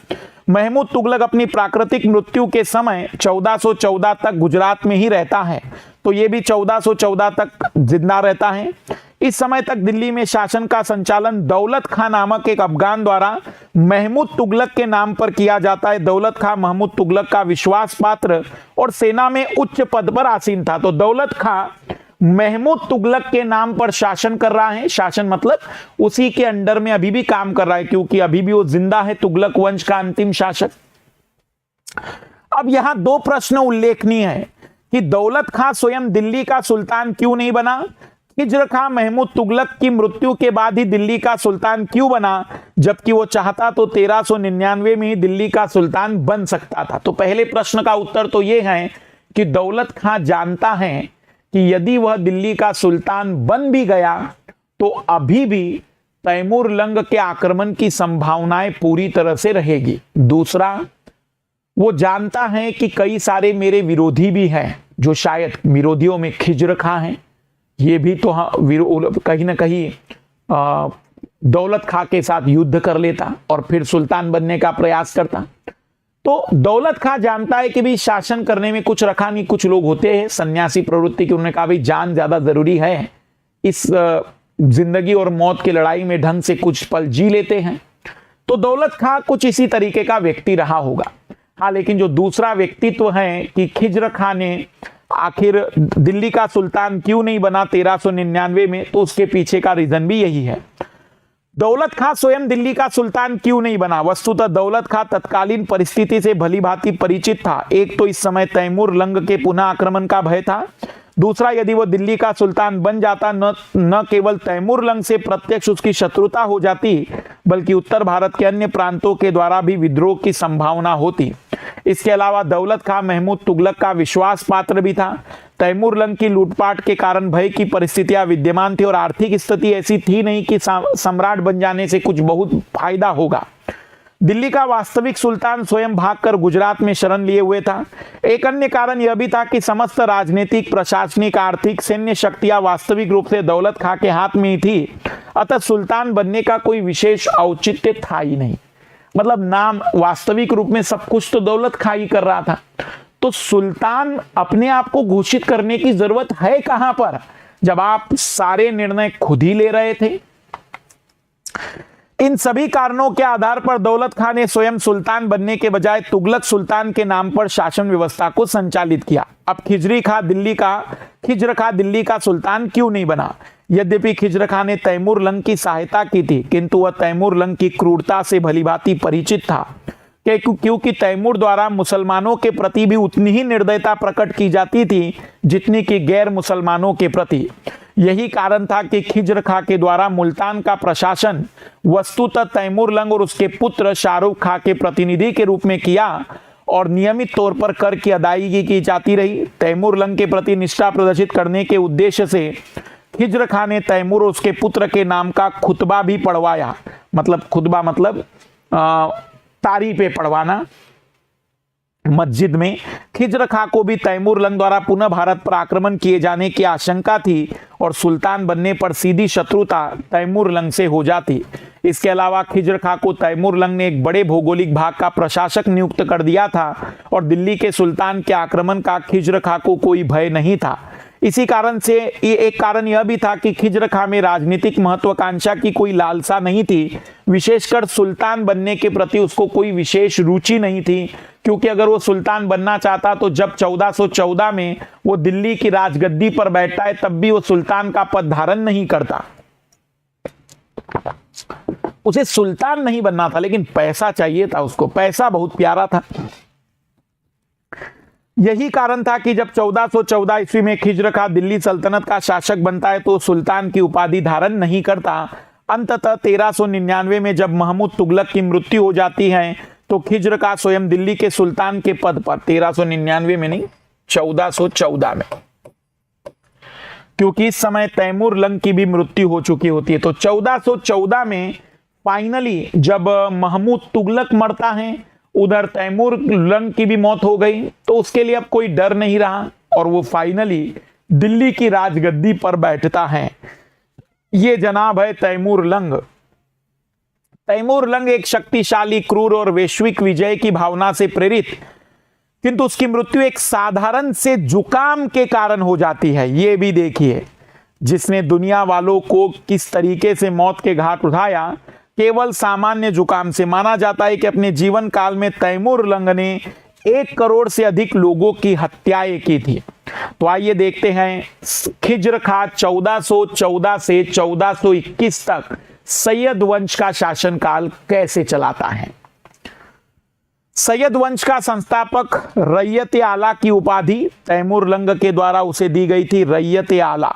महमूद तुगलक अपनी प्राकृतिक मृत्यु के समय 1414 तक गुजरात में ही रहता है, तो ये भी 1414 तक जिंदा रहता है। इस समय तक दिल्ली में शासन का संचालन दौलत खां नामक एक अफगान द्वारा महमूद तुगलक के नाम पर किया जाता है। दौलत खां महमूद तुगलक का विश्वास पात्र और सेना में उच्च पद पर आसीन था। तो दौलत खां महमूद तुगलक के नाम पर शासन कर रहा है, शासन मतलब उसी के अंडर में अभी भी काम कर रहा है, क्योंकि अभी भी वो जिंदा है, तुगलक वंश का अंतिम शासक। अब यहां दो प्रश्न उल्लेखनीय है कि दौलत खां स्वयं दिल्ली का सुल्तान क्यों नहीं बना, खिज्र खां महमूद तुगलक की मृत्यु के बाद ही दिल्ली का सुल्तान क्यों बना, जबकि वो चाहता तो 1399 में ही दिल्ली का सुल्तान बन सकता था। तो पहले प्रश्न का उत्तर तो यह है कि दौलत खां जानता है कि यदि वह दिल्ली का सुल्तान बन भी गया तो अभी भी तैमूर लंग के आक्रमण की संभावनाएं पूरी तरह से रहेगी। दूसरा, वो जानता है कि कई सारे मेरे विरोधी भी हैं, जो शायद विरोधियों में खिज्र खां हैं, ये भी तो कहीं ना कहीं दौलत खां के साथ युद्ध कर लेता और फिर सुल्तान बनने का प्रयास करता। तो दौलत खां जानता है कि भी शासन करने में कुछ रखा नहीं, कुछ लोग होते हैं सन्यासी प्रवृत्ति के, उन्होंने कहा भाई जान ज्यादा जरूरी है, इस जिंदगी और मौत की लड़ाई में ढंग से कुछ पल जी लेते हैं। तो दौलत खां कुछ इसी तरीके का व्यक्ति रहा होगा। हाँ, लेकिन जो दूसरा व्यक्तित्व है कि खिज्र खां ने आखिर दिल्ली का सुल्तान क्यों नहीं बना 1399 में, तो उसके पीछे का रीजन भी यही है। दौलत खां स्वयं दिल्ली का सुल्तान क्यों नहीं बना? वस्तुतः दौलत खां तत्कालीन परिस्थिति से भली भांति परिचित था। एक तो इस समय तैमूर लंग के पुनः आक्रमण का भय था, दूसरा यदि वो दिल्ली का सुल्तान बन जाता न केवल तैमूर लंग से प्रत्यक्ष उसकी शत्रुता हो जाती, बल्कि उत्तर भारत के अन्य प्रांतों के द्वारा भी विद्रोह की संभावना होती। इसके अलावा दौलत खां महमूद तुगलक का विश्वास पात्र भी था। तैमूर लंग की लूटपाट के कारण भय की परिस्थितियां विद्यमान थी और आर्थिक स्थिति ऐसी थी नहीं कि सम्राट बन जाने से कुछ बहुत फायदा होगा। दिल्ली का वास्तविक सुल्तान स्वयं भागकर गुजरात में शरण लिए हुए था। एक अन्य कारण यह भी था कि समस्त राजनीतिक, प्रशासनिक, आर्थिक, सैन्य शक्तियां वास्तविक रूप से दौलत खां के हाथ में ही थी, अतः सुल्तान बनने का कोई विशेष औचित्य था ही नहीं। मतलब नाम वास्तविक रूप में सब कुछ तो दौलत खां ही कर रहा था, तो सुल्तान अपने आप को घोषित करने की जरूरत है कहां पर, जब आप सारे निर्णय खुद ही ले रहे थे। इन सभी कारणों के आधार पर दौलत खां ने स्वयं सुल्तान बनने के बजाय तुगलक सुल्तान के नाम पर शासन व्यवस्था को संचालित किया। अब खिज्र खां दिल्ली का सुल्तान क्यों नहीं बना? यद्यपि खिज्र खां ने तैमूर लंग की सहायता की थी, किंतु वह तैमूर लंग की क्रूरता से भलीभांति परिचित था। क्योंकि तैमूर द्वारा मुसलमानों के प्रति भी उतनी ही निर्दयता प्रकट की जाती थी जितनी कि गैर मुसलमानों के प्रति। यही कारण था कि खिज्र खां के द्वारा मुल्तान का प्रशासन वस्तुतः तैमूर लंग और उसके पुत्र शाहरुख खां के प्रतिनिधि के रूप में किया और नियमित तौर पर कर की अदायगी की जाती रही। तैमूर लंग के प्रति निष्ठा प्रदर्शित करने के उद्देश्य से खिज्र खां ने तैमूर और उसके पुत्र के नाम का खुतबा भी पढ़वाया। मतलब खुतबा मतलब तारीफे पढ़वाना मस्जिद में। खिज्र खां को भी तैमूर लंग द्वारा पुनः भारत पर आक्रमण किए जाने की आशंका थी और सुल्तान बनने पर सीधी शत्रुता तैमूर लंग से हो जाती। इसके अलावा खिज्र खां को तैमूर लंग ने एक बड़े भौगोलिक भाग का प्रशासक नियुक्त कर दिया था और दिल्ली के सुल्तान के आक्रमण का खिज्र खां को कोई भय नहीं था। इसी कारण से एक कारण यह भी था कि खिज्र खां में राजनीतिक महत्वाकांक्षा की कोई लालसा नहीं थी, विशेषकर सुल्तान बनने के प्रति उसको कोई विशेष रुचि नहीं थी, क्योंकि अगर वो सुल्तान बनना चाहता तो जब 1414 में वो दिल्ली की राजगद्दी पर बैठता है तब भी वो सुल्तान का पद धारण नहीं करता। उसे सुल्तान नहीं बनना था लेकिन पैसा चाहिए था, उसको पैसा बहुत प्यारा था। यही कारण था कि जब 1414 ईस्वी में खिज्र खां दिल्ली सल्तनत का शासक बनता है तो सुल्तान की उपाधि धारण नहीं करता। अंततः 1399 में जब महमूद तुगलक की मृत्यु हो जाती है तो खिज्र खां स्वयं दिल्ली के सुल्तान के पद पर 1399 में नहीं 1414 में, क्योंकि इस समय तैमूर लंग की भी मृत्यु हो चुकी होती है। तो 1414 में फाइनली जब महमूद तुगलक मरता है, उधर तैमूर लंग की भी मौत हो गई, तो उसके लिए अब कोई डर नहीं रहा और वो फाइनली दिल्ली की राजगद्दी पर बैठता है। ये जनाब है तैमूर लंग। तैमूर लंग एक शक्तिशाली, क्रूर और वैश्विक विजय की भावना से प्रेरित, किंतु उसकी मृत्यु एक साधारण से जुकाम के कारण हो जाती है। ये भी देखिए, जिसने दुनिया वालों को किस तरीके से मौत के घाट उठाया, केवल सामान्य जुकाम से। माना जाता है कि अपने जीवन काल में तैमूर लंग ने 1 करोड़ से अधिक लोगों की हत्याएं की थी। तो आइए देखते हैं खिज्र खां 1414 से 1421 तक सैयद वंश का शासनकाल कैसे चलाता है। सैयद वंश का संस्थापक रैयत आला की उपाधि तैमूर लंग के द्वारा उसे दी गई थी। रैयत आला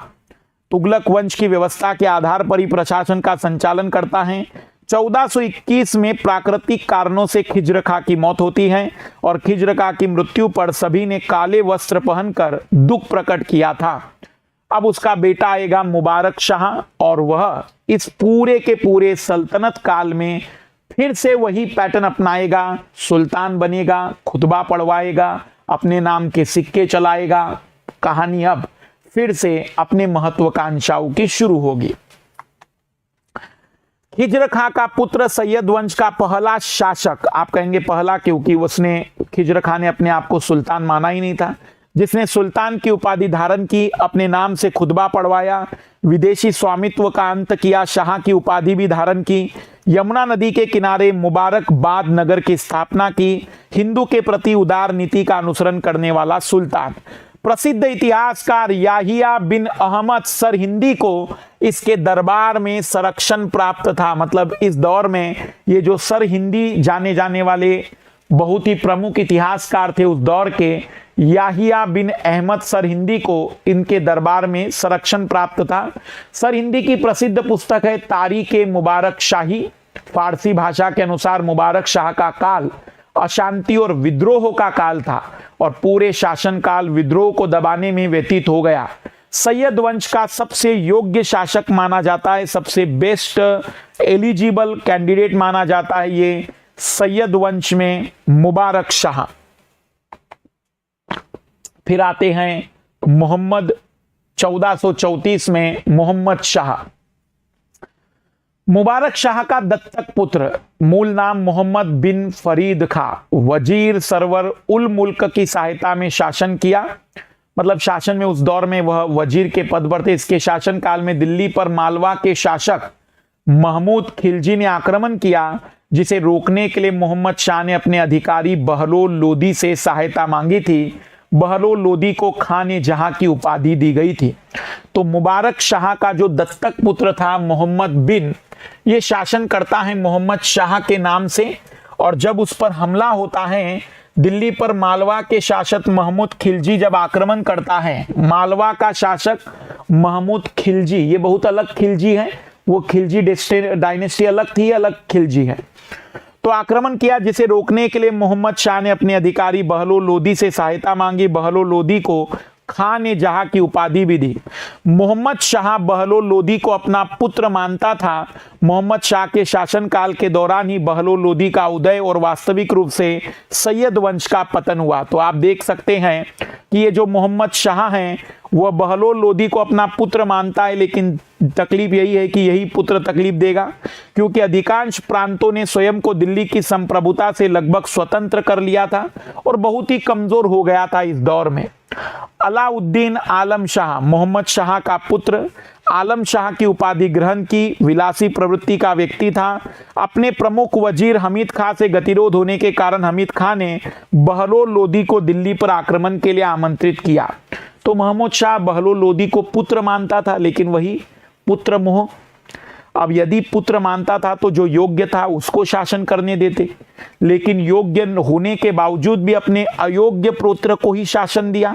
तुगलक वंश की व्यवस्था के आधार पर ही प्रशासन का संचालन करता है। 1421 में प्राकृतिक कारणों से खिज्र खां की मौत होती है और खिज्र खां की मृत्यु पर सभी ने काले वस्त्र पहनकर दुख प्रकट किया था। अब उसका बेटा आएगा मुबारक शाह और वह इस पूरे के पूरे सल्तनत काल में फिर से वही पैटर्न अपनाएगा, सुल्तान बनेगा, खुतबा पढ़वाएगा, अपने नाम के सिक्के चलाएगा। कहानी अब फिर से अपने महत्वाकांक्षाओं की शुरू होगी। खिज्र खां का पुत्र सैयद वंश का पहला शासक, आप कहेंगे पहला क्योंकि उसने खिज्र खां ने अपने आप को सुल्तान माना ही नहीं था, जिसने सुल्तान की उपाधि धारण की, अपने नाम से खुतबा पढ़वाया, विदेशी स्वामित्व का अंत किया, शाह की उपाधि भी धारण की, यमुना नदी के किनारे मुबारकबाद नगर की स्थापना की, हिंदू के प्रति उदार नीति का अनुसरण करने वाला सुल्तान। प्रसिद्ध इतिहासकार याहिया बिन अहमद सरहिंदी को इसके दरबार में संरक्षण प्राप्त था। मतलब इस दौर में ये जो सरहिंदी जाने जाने वाले बहुत ही प्रमुख इतिहासकार थे उस दौर के, याहिया बिन अहमद सरहिंदी को इनके दरबार में संरक्षण प्राप्त था। सरहिंदी की प्रसिद्ध पुस्तक है तारीख़ मुबारक शाही। फारसी भाषा के अनुसार मुबारक शाह का काल अशांति और विद्रोह का काल था और पूरे शासनकाल विद्रोह को दबाने में व्यतीत हो गया। सैयद वंश का सबसे योग्य शासक माना जाता है, सबसे बेस्ट एलिजिबल कैंडिडेट माना जाता है ये सैयद वंश में मुबारक शाह। फिर आते हैं मोहम्मद 1434 में मुहम्मद शाह। मुबारक शाह का दत्तक पुत्र, मूल नाम मोहम्मद बिन फरीद खां, वजीर सरवर उल मुल्क की सहायता में शासन किया। मतलब शासन में उस दौर में वह वजीर के पद पर थे। इसके शासन काल में दिल्ली पर मालवा के शासक महमूद खिलजी ने आक्रमण किया, जिसे रोकने के लिए मोहम्मद शाह ने अपने अधिकारी बहलोल लोदी से सहायता मांगी थी। बहलोल लोदी को खान जहां की उपाधि दी गई थी। तो मुबारक शाह का जो दत्तक पुत्र था मोहम्मद बिन, ये शासन करता है मोहम्मद शाह के नाम से और जब उस पर हमला होता है, दिल्ली पर मालवा के शासक महमूद खिलजी जब आक्रमण करता है, मालवा का शासक महमूद खिलजी, ये बहुत अलग खिलजी है, वो खिलजी डायनेस्टी अलग थी, अलग खिलजी है। तो आक्रमण किया, जिसे रोकने के लिए मोहम्मद शाह ने अपने अधिकारी बहलोल लोदी से सहायता मांगी। बहलोल लोदी को खान ए जहां की उपाधि भी दी। मोहम्मद शाह बहलोल लोदी को अपना पुत्र मानता था। मोहम्मद शाह के शासनकाल के दौरान ही बहलोल लोदी का उदय और वास्तविक रूप से सैयद वंश का पतन हुआ। तो आप देख सकते हैं कि ये जो मोहम्मद शाह हैं वह बहलोल लोदी को अपना पुत्र मानता है, लेकिन तकलीफ यही है कि यही पुत्र तकलीफ देगा, क्योंकि अधिकांश प्रांतों ने स्वयं को दिल्ली की संप्रभुता से लगभग स्वतंत्र कर लिया था और बहुत ही कमजोर हो गया था इस दौर में। अलाउद्दीन आलम शाह, मोहम्मद शाह का पुत्र, आलम शाह की उपाधि ग्रहण की, विलासी प्रवृत्ति का व्यक्ति था। अपने प्रमुख वजीर हमीद खां से गतिरोध होने के कारण हमीद खां ने बहलोल लोदी को दिल्ली पर आक्रमण के लिए आमंत्रित किया। तो महमूद शाह बहलोल लोदी को पुत्र मानता था, लेकिन वही पुत्र मोह। अब यदि पुत्र मानता था तो जो योग्य था उसको शासन करने देते, लेकिन योग्य होने के बावजूद भी अपने अयोग्य पुत्र को ही शासन दिया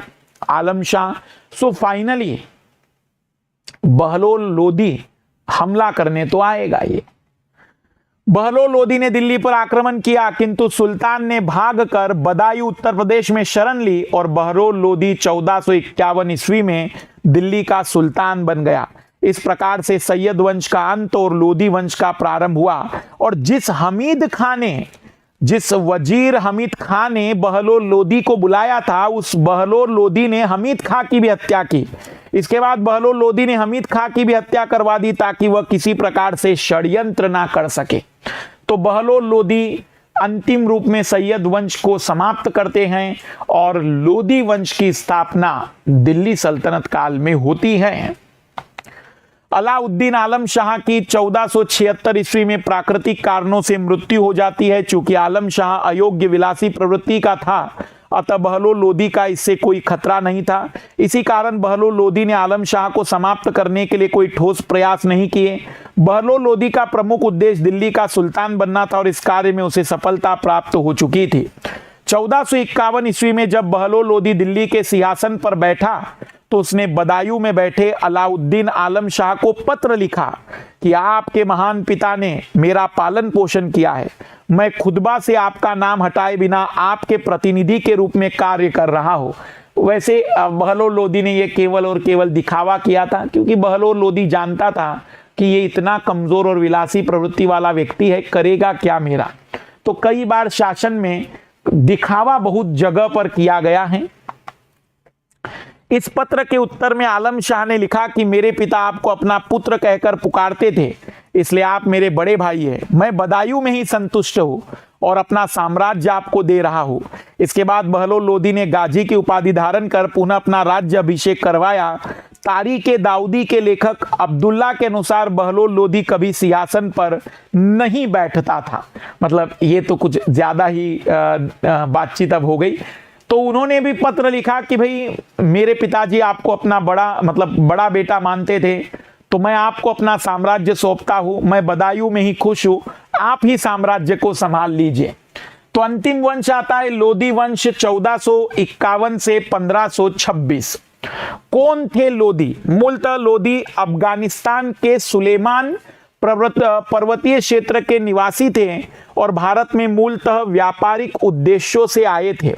आलम शाह। सो फाइनली बहलोल लोदी हमला करने तो आएगा ये। बहलोल लोदी ने दिल्ली पर आक्रमण किया, किंतु सुल्तान ने भागकर बदायूं उत्तर प्रदेश में शरण ली और बहलोल लोदी 1451 ईस्वी में दिल्ली का सुल्तान बन गया। इस प्रकार से सैयद वंश का अंत और लोदी वंश का प्रारंभ हुआ। और जिस वजीर हमीद खां ने बहलोल लोदी को बुलाया था, उस बहलोल लोदी ने हमीद खां की भी हत्या की। इसके बाद बहलोल लोदी ने हमीद खां की भी हत्या करवा दी ताकि वह किसी प्रकार से षड्यंत्र ना कर सके। तो बहलोल लोदी अंतिम रूप में सैयद वंश को समाप्त करते हैं और लोदी वंश की स्थापना दिल्ली सल्तनत काल में होती है। अलाउद्दीन आलम शाह की 1476 ईस्वी में प्राकृतिक कारणों से मृत्यु हो जाती है। चूंकि आलम शाह अयोग्य विलासी प्रवृत्ति का था, अतः बहलोल लोदी का इससे कोई खतरा नहीं था। इसी कारण बहलोल लोदी ने आलम शाह को समाप्त करने के लिए कोई ठोस प्रयास नहीं किए। बहलोल लोदी का प्रमुख उद्देश्य दिल्ली का सुल्तान बनना था और इस कार्य में उसे सफलता प्राप्त हो चुकी थी। 1451 ईस्वी में जब बहलोल लोदी दिल्ली के सिंहासन पर बैठा तो उसने बदायूं में बैठे अलाउद्दीन आलम शाह को पत्र लिखा कि आपके महान पिता ने मेरा पालन पोषण किया है। मैं खुतबा से आपका नाम हटाए बिना आपके प्रतिनिधि के रूप में कार्य कर रहा हूं। वैसे बहलोल लोदी ने यह केवल और केवल दिखावा किया था, क्योंकि बहलोल लोदी जानता था कि ये इतना कमजोर और विलासी प्रवृत्ति वाला व्यक्ति है, करेगा क्या मेरा। तो कई बार शासन में दिखावा बहुत जगह पर किया गया है। इस पत्र के उत्तर में आलम शाह ने लिखा कि मेरे पिता आपको अपना पुत्र कहकर पुकारते थे, इसलिए आप मेरे बड़े भाई हैं। मैं बदायूं में ही संतुष्ट हूं और अपना साम्राज्य आपको दे रहा हूं। इसके बाद बहलोल लोदी ने गाजी की उपाधि धारण कर पुनः अपना राज्य अभिषेक करवाया। तारीख दाऊदी के लेखक अब्दुल्ला के अनुसार बहलोल लोदी कभी सिंहासन पर नहीं बैठता था। मतलब ये तो कुछ ज्यादा ही बातचीत अब हो गई। तो उन्होंने भी पत्र लिखा कि भाई मेरे पिताजी आपको अपना बड़ा बेटा मानते थे, तो मैं आपको अपना साम्राज्य सौंपता हूं। मैं बदायूं में ही खुश हूं, आप ही साम्राज्य को संभाल लीजिए। तो अंतिम वंश आता है लोदी वंश 1451 से 1526। कौन थे लोदी? मूलतः लोदी अफगानिस्तान के सुलेमान पर्वतीय क्षेत्र के निवासी थे और भारत में मूलतः व्यापारिक उद्देश्यों से आए थे।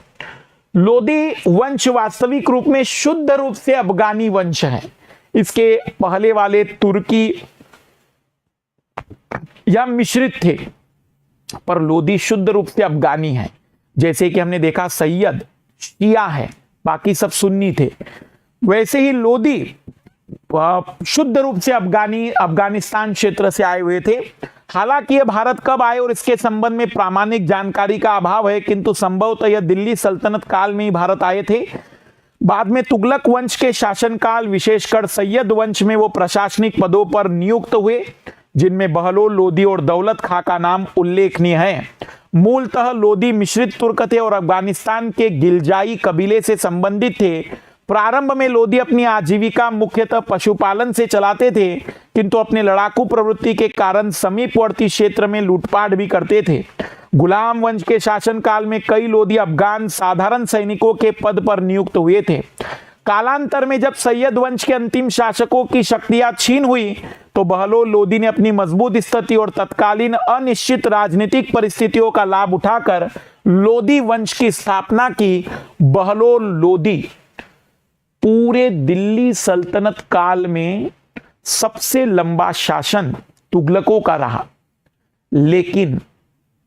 लोदी वंश वास्तविक रूप में शुद्ध रूप से अफगानी वंश है। इसके पहले वाले तुर्की या मिश्रित थे, पर लोदी शुद्ध रूप से अफगानी है। जैसे कि हमने देखा सैयद शिया है, बाकी सब सुन्नी थे, वैसे ही लोदी शुद्ध रूप से अफगानिस्तान क्षेत्र से आए हुए थे। हालांकि ये भारत कब आए और इसके संबंध में प्रामाणिक जानकारी का अभाव है, किंतु संभवतः यह दिल्ली सल्तनत काल में ही भारत आए थे। बाद में तुगलक वंश के शासनकाल, विशेषकर सैयद वंश में वो प्रशासनिक पदों पर नियुक्त हुए, जिनमें बहलोल लोदी और दौलत खां का नाम उल्लेखनीय है। मूलतः लोदी मिश्रित तुर्क थे और अफगानिस्तान के गिलजाई कबीले से संबंधित थे। प्रारंभ में लोदी अपनी आजीविका मुख्यतः पशुपालन से चलाते थे, किंतु अपने लड़ाकू प्रवृत्ति के कारण समीपवर्ती क्षेत्र में लूटपाट भी करते थे। गुलाम वंश के शासनकाल में कई लोधी अफगान साधारण सैनिकों के पद पर नियुक्त हुए थे। कालांतर में जब सैयद वंश के अंतिम शासकों की शक्तियां छीन हुई तो बहलोल लोदी ने अपनी मजबूत स्थिति और तत्कालीन अनिश्चित राजनीतिक परिस्थितियों का लाभ उठाकर लोदी वंश की स्थापना की। बहलोल लोदी पूरे दिल्ली सल्तनत काल में सबसे लंबा शासन तुगलकों का रहा, लेकिन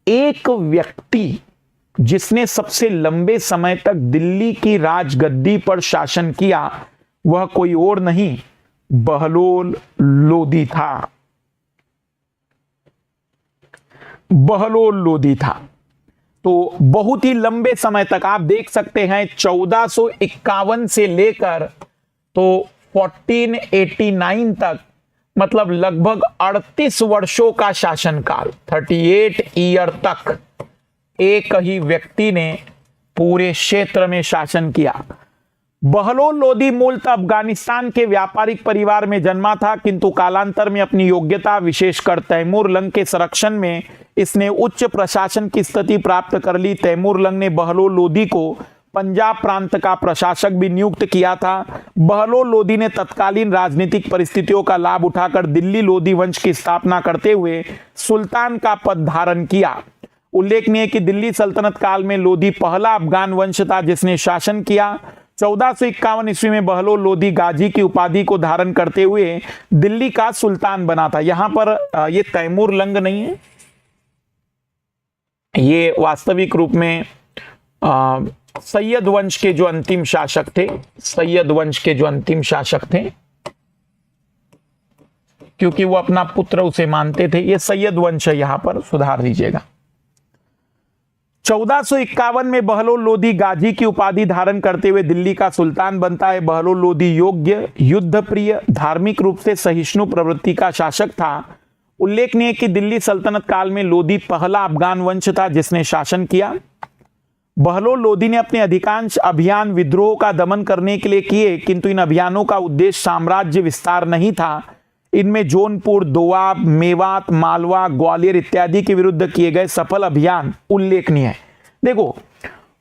एक व्यक्ति जिसने सबसे लंबे समय तक दिल्ली की राजगद्दी पर शासन किया वह कोई और नहीं बहलोल लोदी था। बहलोल लोदी था। तो बहुत ही लंबे समय तक आप देख सकते हैं 1451 से लेकर तो 1489 तक, मतलब लगभग 38 वर्षों का शासनकाल, 38 ईयर तक एक ही व्यक्ति ने पूरे क्षेत्र में शासन किया। बहलोल लोदी मूलतः अफगानिस्तान के व्यापारिक परिवार में जन्मा था, किंतु कालांतर में अपनी योग्यता विशेषकर तैमूर लंग के संरक्षण में इसने उच्च प्रशासन की स्थिति प्राप्त कर ली। तैमूर लंग ने बहलोल लोदी को पंजाब प्रांत का प्रशासक भी नियुक्त किया था। बहलोल लोदी ने तत्कालीन राजनीतिक परिस्थितियों का लाभ उठाकर दिल्ली लोदी वंश की स्थापना करते हुए सुल्तान का पद धारण किया। उल्लेखनीय है कि दिल्ली सल्तनत काल में लोदी पहला अफगान वंश था जिसने शासन किया। 1451 ईस्वी में बहलोल लोदी गाजी की उपाधि को धारण करते हुए दिल्ली का सुल्तान बना था। यहां पर ये तैमूर लंग नहीं है, ये वास्तविक रूप में सैयद वंश के जो अंतिम शासक थे, सैयद वंश के जो अंतिम शासक थे, क्योंकि वो अपना पुत्र उसे मानते थे, ये सैयद वंश है, यहां पर सुधार दीजिएगा। 1451 में बहलोल लोदी गाजी की उपाधि धारण करते हुए दिल्ली का सुल्तान बनता है। बहलोल लोदी योग्य, युद्ध प्रिय, धार्मिक रूप से सहिष्णु प्रवृत्ति का शासक था। उल्लेखनीय है कि दिल्ली सल्तनत काल में लोदी पहला अफगान वंश था जिसने शासन किया। बहलोल लोदी ने अपने अधिकांश अभियान विद्रोह का दमन करने के लिए किए, किंतु इन अभियानों का उद्देश्य साम्राज्य विस्तार नहीं था। इनमें जौनपुर, दोआब, मेवात, मालवा, ग्वालियर इत्यादि के विरुद्ध किए गए सफल अभियान उल्लेखनीय है। देखो,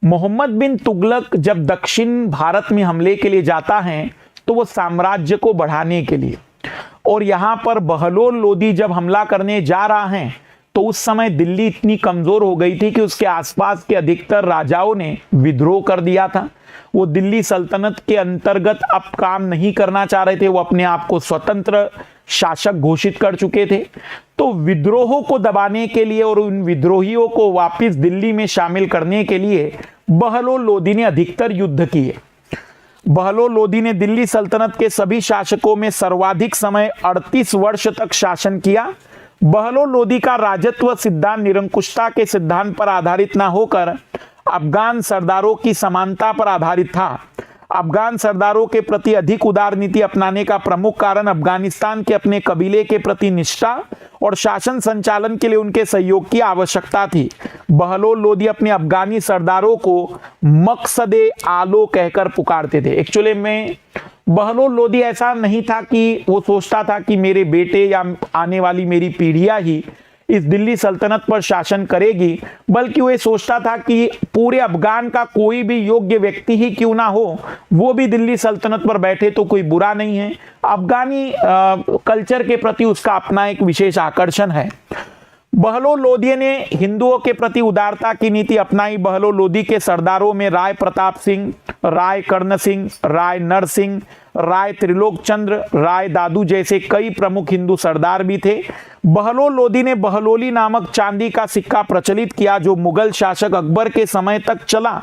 मोहम्मद बिन तुगलक जब दक्षिण भारत में हमले के लिए जाता है तो वो साम्राज्य को बढ़ाने के लिए, और यहां पर बहलोल लोदी जब हमला करने जा रहा है तो उस समय दिल्ली इतनी कमजोर हो गई थी कि उसके आसपास के अधिकतर राजाओं ने विद्रोह कर दिया था। वो दिल्ली सल्तनत के अंतर्गत अब काम नहीं करना चाह रहे थे, वो अपने आप को स्वतंत्र शासक घोषित कर चुके थे। तो विद्रोहों को दबाने के लिए और उन विद्रोहियों को वापस दिल्ली में शामिल करने के लिए बहलोल लोदी ने अधिकतर युद्ध किए। बहलोल लोदी ने दिल्ली सल्तनत के सभी शासकों में सर्वाधिक समय 38 वर्ष तक शासन किया। बहलोल लोदी का राजत्व सिद्धांत निरंकुशता के सिद्धांत पर आधारित न होकर अफगान सरदारों की समानता पर आधारित था। अफगान सरदारों के प्रति अधिक उदार नीति अपनाने का प्रमुख कारण अफगानिस्तान के अपने कबीले के प्रति निष्ठा और शासन संचालन के लिए उनके सहयोग की आवश्यकता थी। बहलोल लोदी अपने अफगानी सरदारों को मकसदे आलो कहकर पुकारते थे। एक्चुअली में बहलोल लोदी ऐसा नहीं था कि वो सोचता था कि मेरे बेटे या आने वाली मेरी पीढ़ियां ही इस दिल्ली सल्तनत पर शासन करेगी, बल्कि वो ये सोचता था कि पूरे अफगान का कोई भी योग्य व्यक्ति ही क्यों ना हो वो भी दिल्ली सल्तनत पर बैठे तो कोई बुरा नहीं है। अफगानी कल्चर के प्रति उसका अपना एक विशेष आकर्षण है। बहलोल लोदी ने हिंदुओं के प्रति उदारता की नीति अपनाई। बहलोल लोदी के सरदारों में राय प्रताप सिंह, राय कर्ण सिंह, राय नरसिंह, राय त्रिलोक चंद्र, राय दादू जैसे कई प्रमुख हिंदू सरदार भी थे। बहलोल लोदी ने बहलोली नामक चांदी का सिक्का प्रचलित किया जो मुगल शासक अकबर के समय तक चला।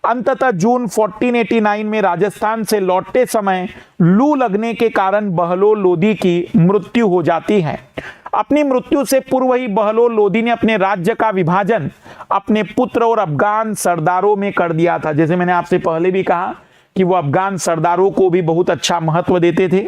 अंततः जून 1489 में राजस्थान से लौटते समय लू लगने के कारण बहलोल लोदी की मृत्यु हो जाती है। अपनी मृत्यु से पूर्व ही बहलोल लोदी ने अपने राज्य का विभाजन अपने पुत्र और अफगान सरदारों में कर दिया था। जैसे मैंने आपसे पहले भी कहा कि वो अफगान सरदारों को भी बहुत अच्छा महत्व देते थे।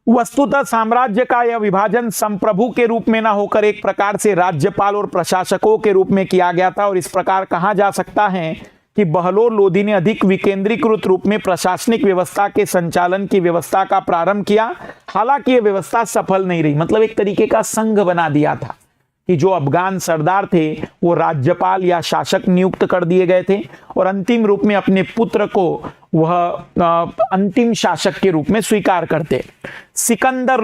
वस्तुतः साम्राज्य का यह विभाजन संप्रभु के रूप में न होकर एक प्रकार से राज्यपाल और प्रशासकों के रूप में किया गया था, और इस प्रकार कहा जा सकता है कि बहलोल लोदी ने अधिक विकेंद्रीकृत रूप में प्रशासनिक व्यवस्था के संचालन की व्यवस्था का प्रारंभ किया। हालांकि यह व्यवस्था सफल नहीं रही, मतलब एक तरीके का संघ बना दिया था। कि जो अफगान सरदार थे वो राज्यपाल या शासक नियुक्त कर दिए गए थे और अंतिम रूप में अपने पुत्र को वह अंतिम शासक के रूप में स्वीकार करते। सिकंदर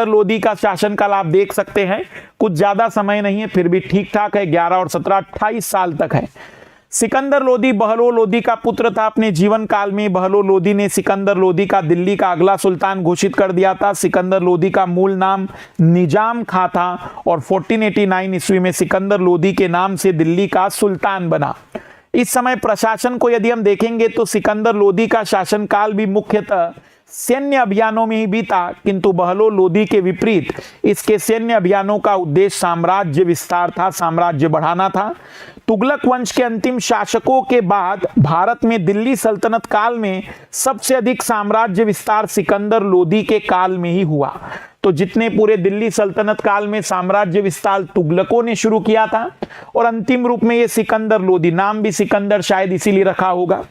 लोदी का शासनकाल आप देख सकते हैं, कुछ ज्यादा समय नहीं है फिर भी ठीक ठाक है, 11 और 17 28 साल तक है। सिकंदर लोदी बहलोल लोदी का पुत्र था। अपने जीवन काल में बहलोल लोदी ने सिकंदर लोदी का दिल्ली का अगला सुल्तान घोषित कर दिया था। सिकंदर लोदी का मूल नाम निजाम खां था और 1489 ईस्वी में सिकंदर लोदी के नाम से दिल्ली का सुल्तान बना। इस समय प्रशासन को यदि हम देखेंगे तो सिकंदर लोदी का शासनकाल भी मुख्यतः सैन्य अभियानों में ही बीता, किंतु बहलोल लोदी के विपरीत इसके सैन्य अभियानों का उद्देश्य साम्राज्य विस्तार था, साम्राज्य बढ़ाना था। तुगलक वंश के अंतिम शासकों के बाद भारत में दिल्ली सल्तनत काल में सबसे अधिक साम्राज्य विस्तार सिकंदर लोदी के काल में ही हुआ। तो जितने पूरे दिल्ली सल्तनत काल में साम्राज्य विस्तार तुगलकों ने शुरू किया था और अंतिम रूप में ये सिकंदर लोदी, नाम भी सिकंदर शायद इसीलिए रखा होगा।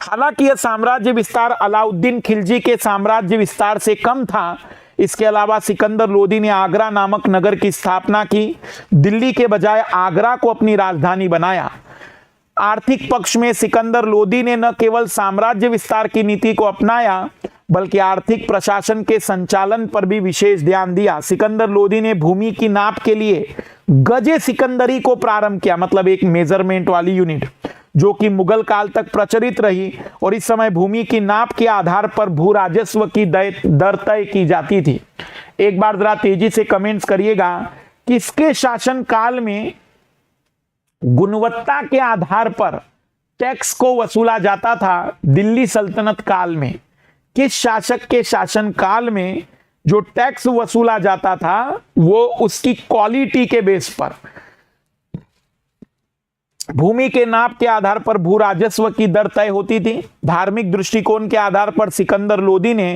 हालांकि यह साम्राज्य विस्तार अलाउद्दीन खिलजी के साम्राज्य विस्तार से कम था। इसके अलावा सिकंदर लोदी ने आगरा नामक नगर की स्थापना की, दिल्ली के बजाय आगरा को अपनी राजधानी बनाया। आर्थिक पक्ष में सिकंदर लोदी ने न केवल साम्राज्य विस्तार की नीति को अपनाया बल्कि आर्थिक प्रशासन के संचालन पर भी विशेष ध्यान दिया। सिकंदर लोदी ने भूमि की नाप के लिए गजे सिकंदरी को प्रारंभ किया, मतलब एक मेजरमेंट वाली यूनिट जो कि मुगल काल तक प्रचलित रही और इस समय भूमि की नाप के आधार पर भू राजस्व की दर तय की जाती थी। एक बार जरा तेजी से कमेंट्स करिएगा, किसके शासन काल में गुणवत्ता के आधार पर टैक्स को वसूला जाता था? दिल्ली सल्तनत काल में किस शासक के शासन काल में जो टैक्स वसूला जाता था वो उसकी क्वालिटी के बेस पर, भूमि के नाप के आधार पर भू राजस्व की दर तय होती थी। धार्मिक दृष्टिकोण के आधार पर सिकंदर लोदी ने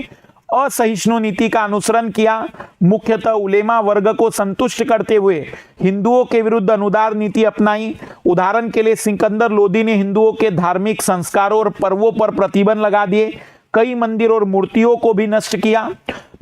असहिष्णु नीति का अनुसरण किया, मुख्यतः उलेमा वर्ग को संतुष्ट करते हुए हिंदुओं के विरुद्ध अनुदार नीति अपनाई। उदाहरण के लिए सिकंदर लोदी ने हिंदुओं के धार्मिक संस्कारों और पर्वों पर प्रतिबंध लगा दिए, कई मंदिरों और मूर्तियों को भी नष्ट किया।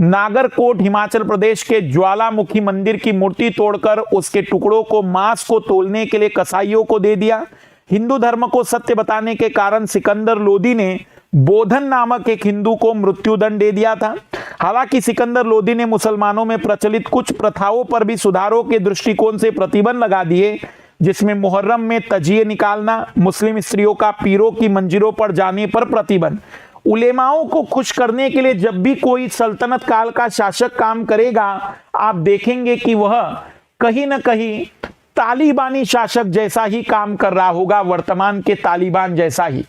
नागरकोट हिमाचल प्रदेश के ज्वालामुखी मंदिर की मूर्ति तोड़कर उसके टुकड़ों को मांस को तोलने के लिए कसाईयों को दे दिया। हिंदू धर्म को सत्य बताने के कारण सिकंदर लोदी ने बोधन नामक एक हिंदू को मृत्युदंड दे दिया था। हालांकि सिकंदर लोदी ने मुसलमानों में प्रचलित कुछ प्रथाओं पर भी सुधारों के दृष्टिकोण से प्रतिबंध लगा दिए, जिसमें मुहर्रम में तजिए निकालना, मुस्लिम स्त्रियों का पीरों की मंजिलों पर जाने पर प्रतिबंध। उलेमाओं को खुश करने के लिए जब भी कोई सल्तनत काल का शासक काम करेगा, आप देखेंगे कि वह कहीं ना कहीं तालिबानी शासक जैसा ही काम कर रहा होगा, वर्तमान के तालिबान जैसा ही।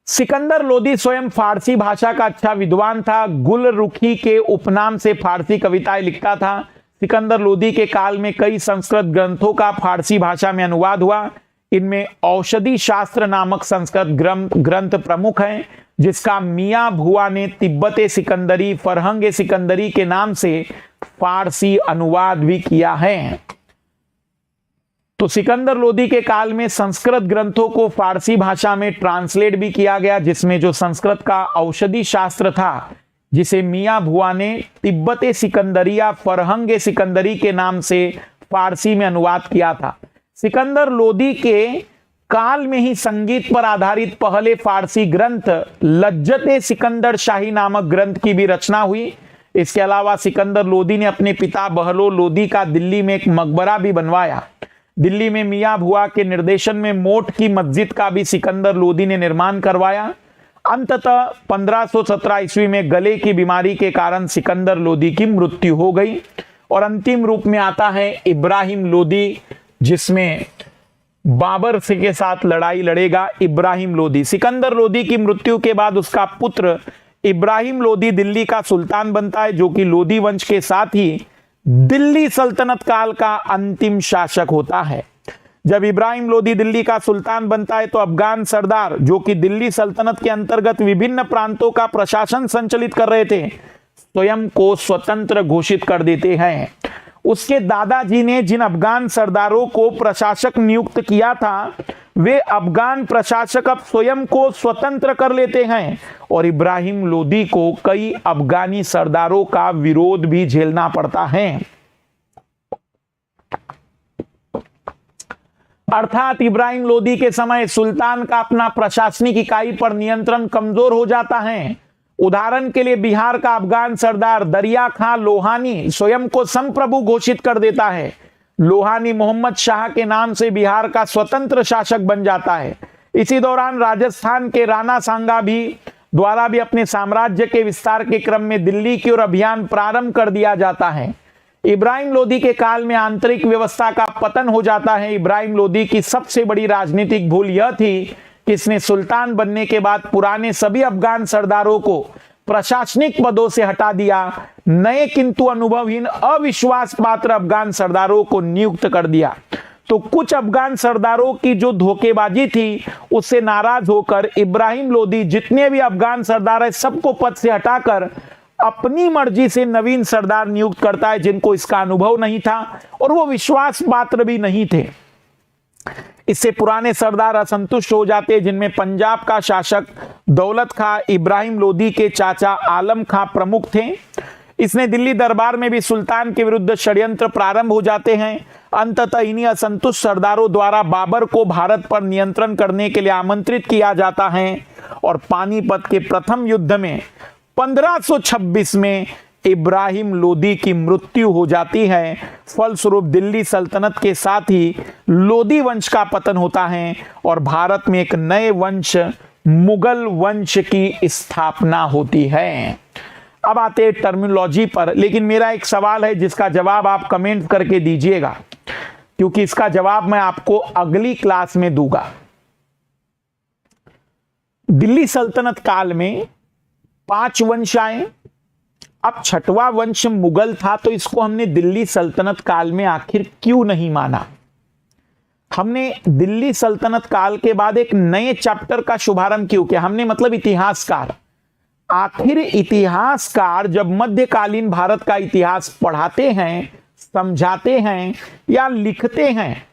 सिकंदर लोदी स्वयं फारसी भाषा का अच्छा विद्वान था। गुलरुखी के उपनाम से फारसी कविताएं लिखता था। सिकंदर लोदी के काल में कई संस्कृत ग्रंथों का फारसी भाषा में अनुवाद हुआ। इनमें औषधि शास्त्र नामक संस्कृत ग्रंथ प्रमुख हैं, जिसका मियां भुआ ने तिब्बत सिकंदरी, फरहंग सिकंदरी के नाम से फारसी अनुवाद भी किया है। तो सिकंदर लोदी के काल में संस्कृत ग्रंथों को फारसी भाषा में ट्रांसलेट भी किया गया, जिसमें जो संस्कृत का औषधि शास्त्र था, जिसे मियां भुआ ने तिब्बत सिकंदरी या फरहंग सिकंदरी के नाम से फारसी में अनुवाद किया था। सिकंदर लोदी के काल में ही संगीत पर आधारित पहले फारसी ग्रंथ लज्जत सिकंदर शाही नामक ग्रंथ की भी रचना हुई। इसके अलावा सिकंदर लोदी ने अपने पिता बहलोल लोदी का दिल्ली में एक मकबरा भी बनवाया। दिल्ली में मियां भुआ के निर्देशन में मोट की मस्जिद का भी सिकंदर लोदी ने निर्माण करवाया। अंततः 1517 ईस्वी में गले की बीमारी के कारण सिकंदर लोदी की मृत्यु हो गई और अंतिम रूप में आता है इब्राहिम लोदी, जिसमें बाबर से के साथ लड़ाई लड़ेगा इब्राहिम लोदी। सिकंदर लोदी की मृत्यु के बाद उसका पुत्र इब्राहिम लोदी दिल्ली का सुल्तान बनता है, जो कि लोदी वंश के साथ ही दिल्ली सल्तनत काल का अंतिम शासक होता है। जब इब्राहिम लोदी दिल्ली का सुल्तान बनता है तो अफगान सरदार, जो कि दिल्ली सल्तनत के अंतर्गत विभिन्न प्रांतों का प्रशासन संचालित कर रहे थे, स्वयं को स्वतंत्र घोषित कर देते हैं। उसके दादाजी ने जिन अफगान सरदारों को प्रशासक नियुक्त किया था, वे अफगान प्रशासक अब स्वयं को स्वतंत्र कर लेते हैं और इब्राहिम लोदी को कई अफगानी सरदारों का विरोध भी झेलना पड़ता है। अर्थात इब्राहिम लोदी के समय सुल्तान का अपना प्रशासनिक इकाई पर नियंत्रण कमजोर हो जाता है। उदाहरण के लिए बिहार का अफगान सरदार दरिया खां लोहानी स्वयं को संप्रभु घोषित कर देता है। लोहानी मोहम्मद शाह के नाम से बिहार का स्वतंत्र शासक बन जाता है। इसी दौरान राजस्थान के राणा सांगा द्वारा भी अपने साम्राज्य के विस्तार के क्रम में दिल्ली की ओर अभियान प्रारंभ कर दिया जाता है। इब्राहिम लोदी के काल में आंतरिक व्यवस्था का पतन हो जाता है। इब्राहिम लोदी की सबसे बड़ी राजनीतिक भूल यह थी कि इसने सुल्तान बनने के बाद पुराने सभी अफगान सरदारों को प्रशासनिक पदों से हटा दिया, नए किंतु अनुभवहीन अविश्वास पात्र अफगान सरदारों को नियुक्त कर दिया। तो कुछ अफगान सरदारों की जो धोखेबाजी थी उससे नाराज होकर इब्राहिम लोदी जितने भी अफगान सरदार है सबको पद से हटाकर अपनी मर्जी से नवीन सरदार नियुक्त करता है, जिनको इसका अनुभव नहीं था और वो विश्वास पात्र भी नहीं थे। इससे पुराने सरदार असंतुष्ट हो जाते, जिनमें पंजाब का शासक दौलत खां इब्राहिम लोदी के चाचा आलम खां प्रमुख थे। इसने दिल्ली दरबार में भी सुल्तान के विरुद्ध षड्यंत्र प्रारंभ हो जाते हैं। अंततः इन्हीं असंतुष्ट सरदारों द्वारा बाबर को भारत पर नियंत्रण करने के लिए आमंत्रित किया जाता है और पानीपत के प्रथम युद्ध में 1526 में इब्राहिम लोदी की मृत्यु हो जाती है। फलस्वरूप दिल्ली सल्तनत के साथ ही लोदी वंश का पतन होता है और भारत में एक नए वंश मुगल वंश की स्थापना होती है। अब आते हैं टर्मिनोलॉजी पर, लेकिन मेरा एक सवाल है जिसका जवाब आप कमेंट करके दीजिएगा, क्योंकि इसका जवाब मैं आपको अगली क्लास में दूंगा। दिल्ली सल्तनत काल में 5 वंश आए। अब 6वां वंश मुगल था, तो इसको हमने दिल्ली सल्तनत काल में आखिर क्यों नहीं माना? हमने दिल्ली सल्तनत काल के बाद एक नए चैप्टर का शुभारंभ क्यों किया? हमने मतलब इतिहासकार। आखिर इतिहासकार जब मध्यकालीन भारत का इतिहास पढ़ाते हैं, समझाते हैं या लिखते हैं,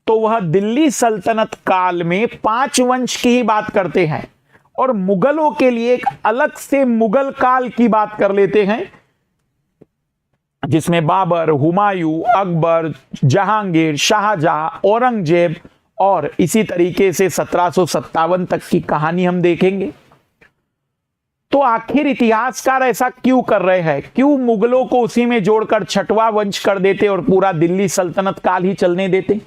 तो वह दिल्ली सल्तनत काल में 5 वंश की ही बात करते हैं और मुगलों के लिए एक अलग से मुगल काल की बात कर लेते हैं, जिसमें बाबर, हुमायूं, अकबर, जहांगीर, शाहजहां, औरंगजेब और इसी तरीके से 1757 तक की कहानी हम देखेंगे। तो आखिर इतिहासकार ऐसा क्यों कर रहे हैं? क्यों मुगलों को उसी में जोड़कर 6वां वंश कर देते और पूरा दिल्ली सल्तनत काल ही चलने देते?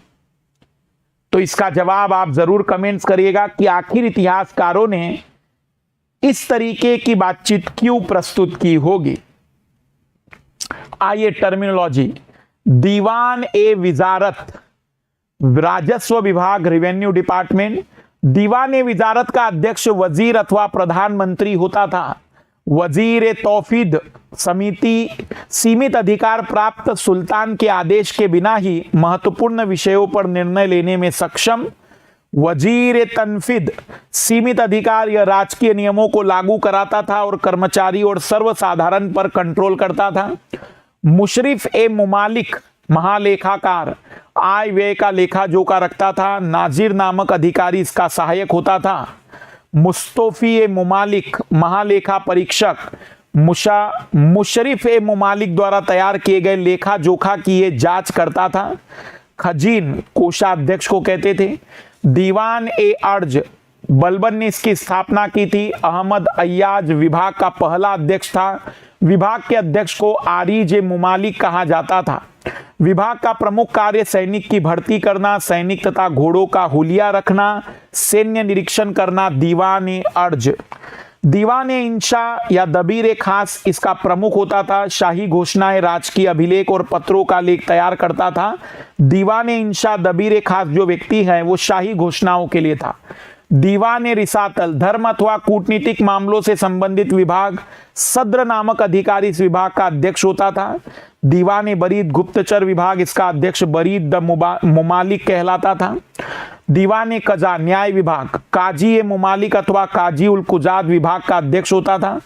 तो इसका जवाब आप जरूर कमेंट्स करिएगा कि आखिर इतिहासकारों ने इस तरीके की बातचीत क्यों प्रस्तुत की होगी। आइए टर्मिनोलॉजी। दीवान ए विजारत, राजस्व विभाग, रेवेन्यू डिपार्टमेंट। दीवान ए विजारत का अध्यक्ष वजीर अथवा प्रधानमंत्री होता था। वजीर ए तौफीद समिति सीमित अधिकार प्राप्त सुल्तान के आदेश के बिना ही महत्वपूर्ण विषयों पर निर्णय लेने में सक्षम। वजीर ए तनफीद सीमित अधिकार या राजकीय नियमों को लागू कराता था और कर्मचारी और सर्वसाधारण पर कंट्रोल करता था। मुशरिफ ए मुमालिक महालेखाकार आय व्यय का लेखा जोखा रखता था। नाजिर नामक अधिकारी इसका सहायक होता था। मुस्तौफी ए मुमालिक महालेखा परीक्षक मुशरिफ ए मुमालिक द्वारा तैयार किए गए लेखा जोखा की ये जांच करता था। खजीन कोषाध्यक्ष को कहते थे। दीवान ए अर्ज बलबन ने इसकी स्थापना की थी। अहमद अय्याज विभाग का पहला अध्यक्ष था। विभाग के अध्यक्ष को आरिज ए मुमालिक कहा जाता था। विभाग का प्रमुख कार्य सैनिक की भर्ती करना, सैनिक तथा घोड़ों का हुलिया रखना, सैन्य निरीक्षण करना। दीवान ए अर्ज दीवान ए इंशा या दबीर ए खास इसका प्रमुख होता था। शाही घोषणाएं, राजकीय अभिलेख और पत्रों का लेख तैयार करता था। दीवान ए इंशा दबीर ए खास जो व्यक्ति है वो शाही घोषणाओं के लिए था। दीवान ए रिसातल धर्म अथवा कूटनीतिक मामलों से संबंधित विभाग, सद्र नामक अधिकारी इस विभाग का अध्यक्ष होता था। दीवान ए बरीद गुप्तचर विभाग इसका अध्यक्ष बरीद द मुमालिक कहलाता था। दीवान ए कजा न्याय विभाग काजी ए मुमालिक अथवा काजी उल कुजाद विभाग का अध्यक्ष होता था।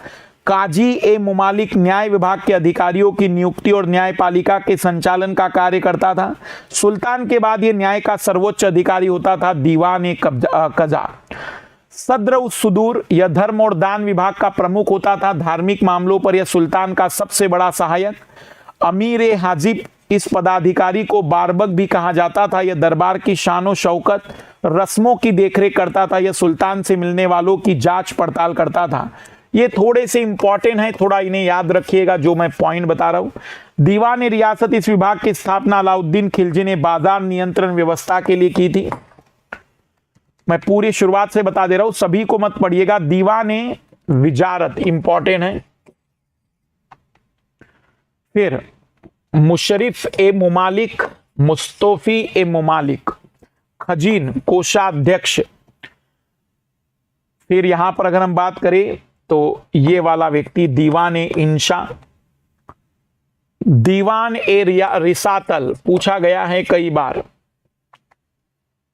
काजी ए मुमालिक न्याय विभाग के अधिकारियों की नियुक्ति और न्यायपालिका के संचालन का कार्य करता था। सुल्तान के बाद यह न्याय का सर्वोच्च अधिकारी होता था दीवान ए कजा। सद्र उस सुदूर यह धर्म और दान विभाग का प्रमुख होता था। धार्मिक मामलों पर यह सुल्तान का सबसे बड़ा सहायक। अमीर ए हाजिब इस पदाधिकारी को बारबक भी कहा जाता था। यह दरबार की शान शौकत रस्मों की देखरेख करता था। यह सुल्तान से मिलने वालों की जांच पड़ताल करता था। ये थोड़े से इंपॉर्टेंट है, थोड़ा इन्हें याद रखिएगा जो मैं पॉइंट बता रहा हूं। दीवान ए रियासत इस विभाग की स्थापना अलाउद्दीन खिलजी ने बाजार नियंत्रण व्यवस्था के लिए की थी। मैं पूरी शुरुआत से बता दे रहा हूं, सभी को मत पढ़िएगा। दीवान ए विजारत इंपॉर्टेंट है। फिर मुशरिफ ए मुमालिक, मुस्तफी ए मुमालिक, खजीन कोषाध्यक्ष। फिर यहां पर अगर हम बात करें तो ये वाला व्यक्ति दीवान ए इंशा, दीवान ए रिसातल पूछा गया है कई बार।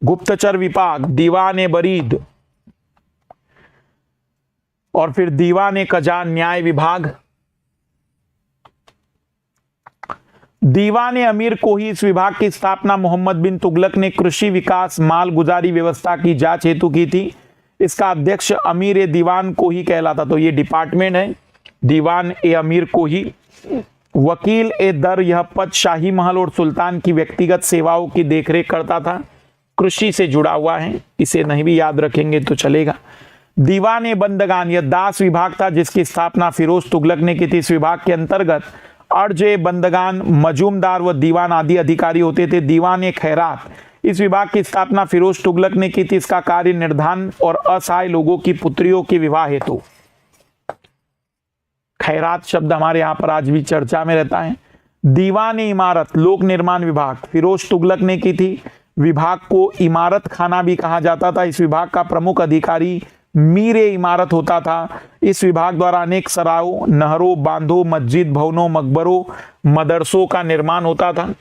गुप्तचर विभाग दीवान ए बरीद, और फिर दीवान ए कजा न्याय विभाग। दीवान ए अमीर को ही इस विभाग की स्थापना मोहम्मद बिन तुगलक ने कृषि विकास मालगुजारी व्यवस्था की जांच हेतु की थी। इसका अध्यक्ष अमीर ए दीवान को ही कहलाता। तो ये डिपार्टमेंट है दीवान ए अमीर को ही। वकील ए दर यह पद शाही महल और सुल्तान की व्यक्तिगत सेवाओं की देखरेख करता था। कृषि से जुड़ा हुआ है, इसे नहीं भी याद रखेंगे तो चलेगा। दीवान ए बंदगान यह दास विभाग था जिसकी स्थापना फिरोज तुगलक ने की थी। इस विभाग के अंतर्गत अर्ज ए बंदगान, मजूमदार व दीवान आदि अधिकारी होते थे। दीवान ए खैरात इस विभाग की स्थापना फिरोज तुगलक ने की थी। इसका कार्य निर्धन और असहाय लोगों की पुत्रियों के विवाह हेतु। खैरात शब्द हमारे यहां पर आज भी चर्चा में रहता है। दीवान ए इमारत लोक निर्माण विभाग फिरोज तुगलक ने की थी। विभाग को इमारत खाना भी कहा जाता था। इस विभाग का प्रमुख अधिकारी मीर ए इमारत होता था। इस विभाग द्वारा अनेक सरायों, नहरों, बांधों, मस्जिद, भवनों, मकबरों, मदरसों का निर्माण होता था।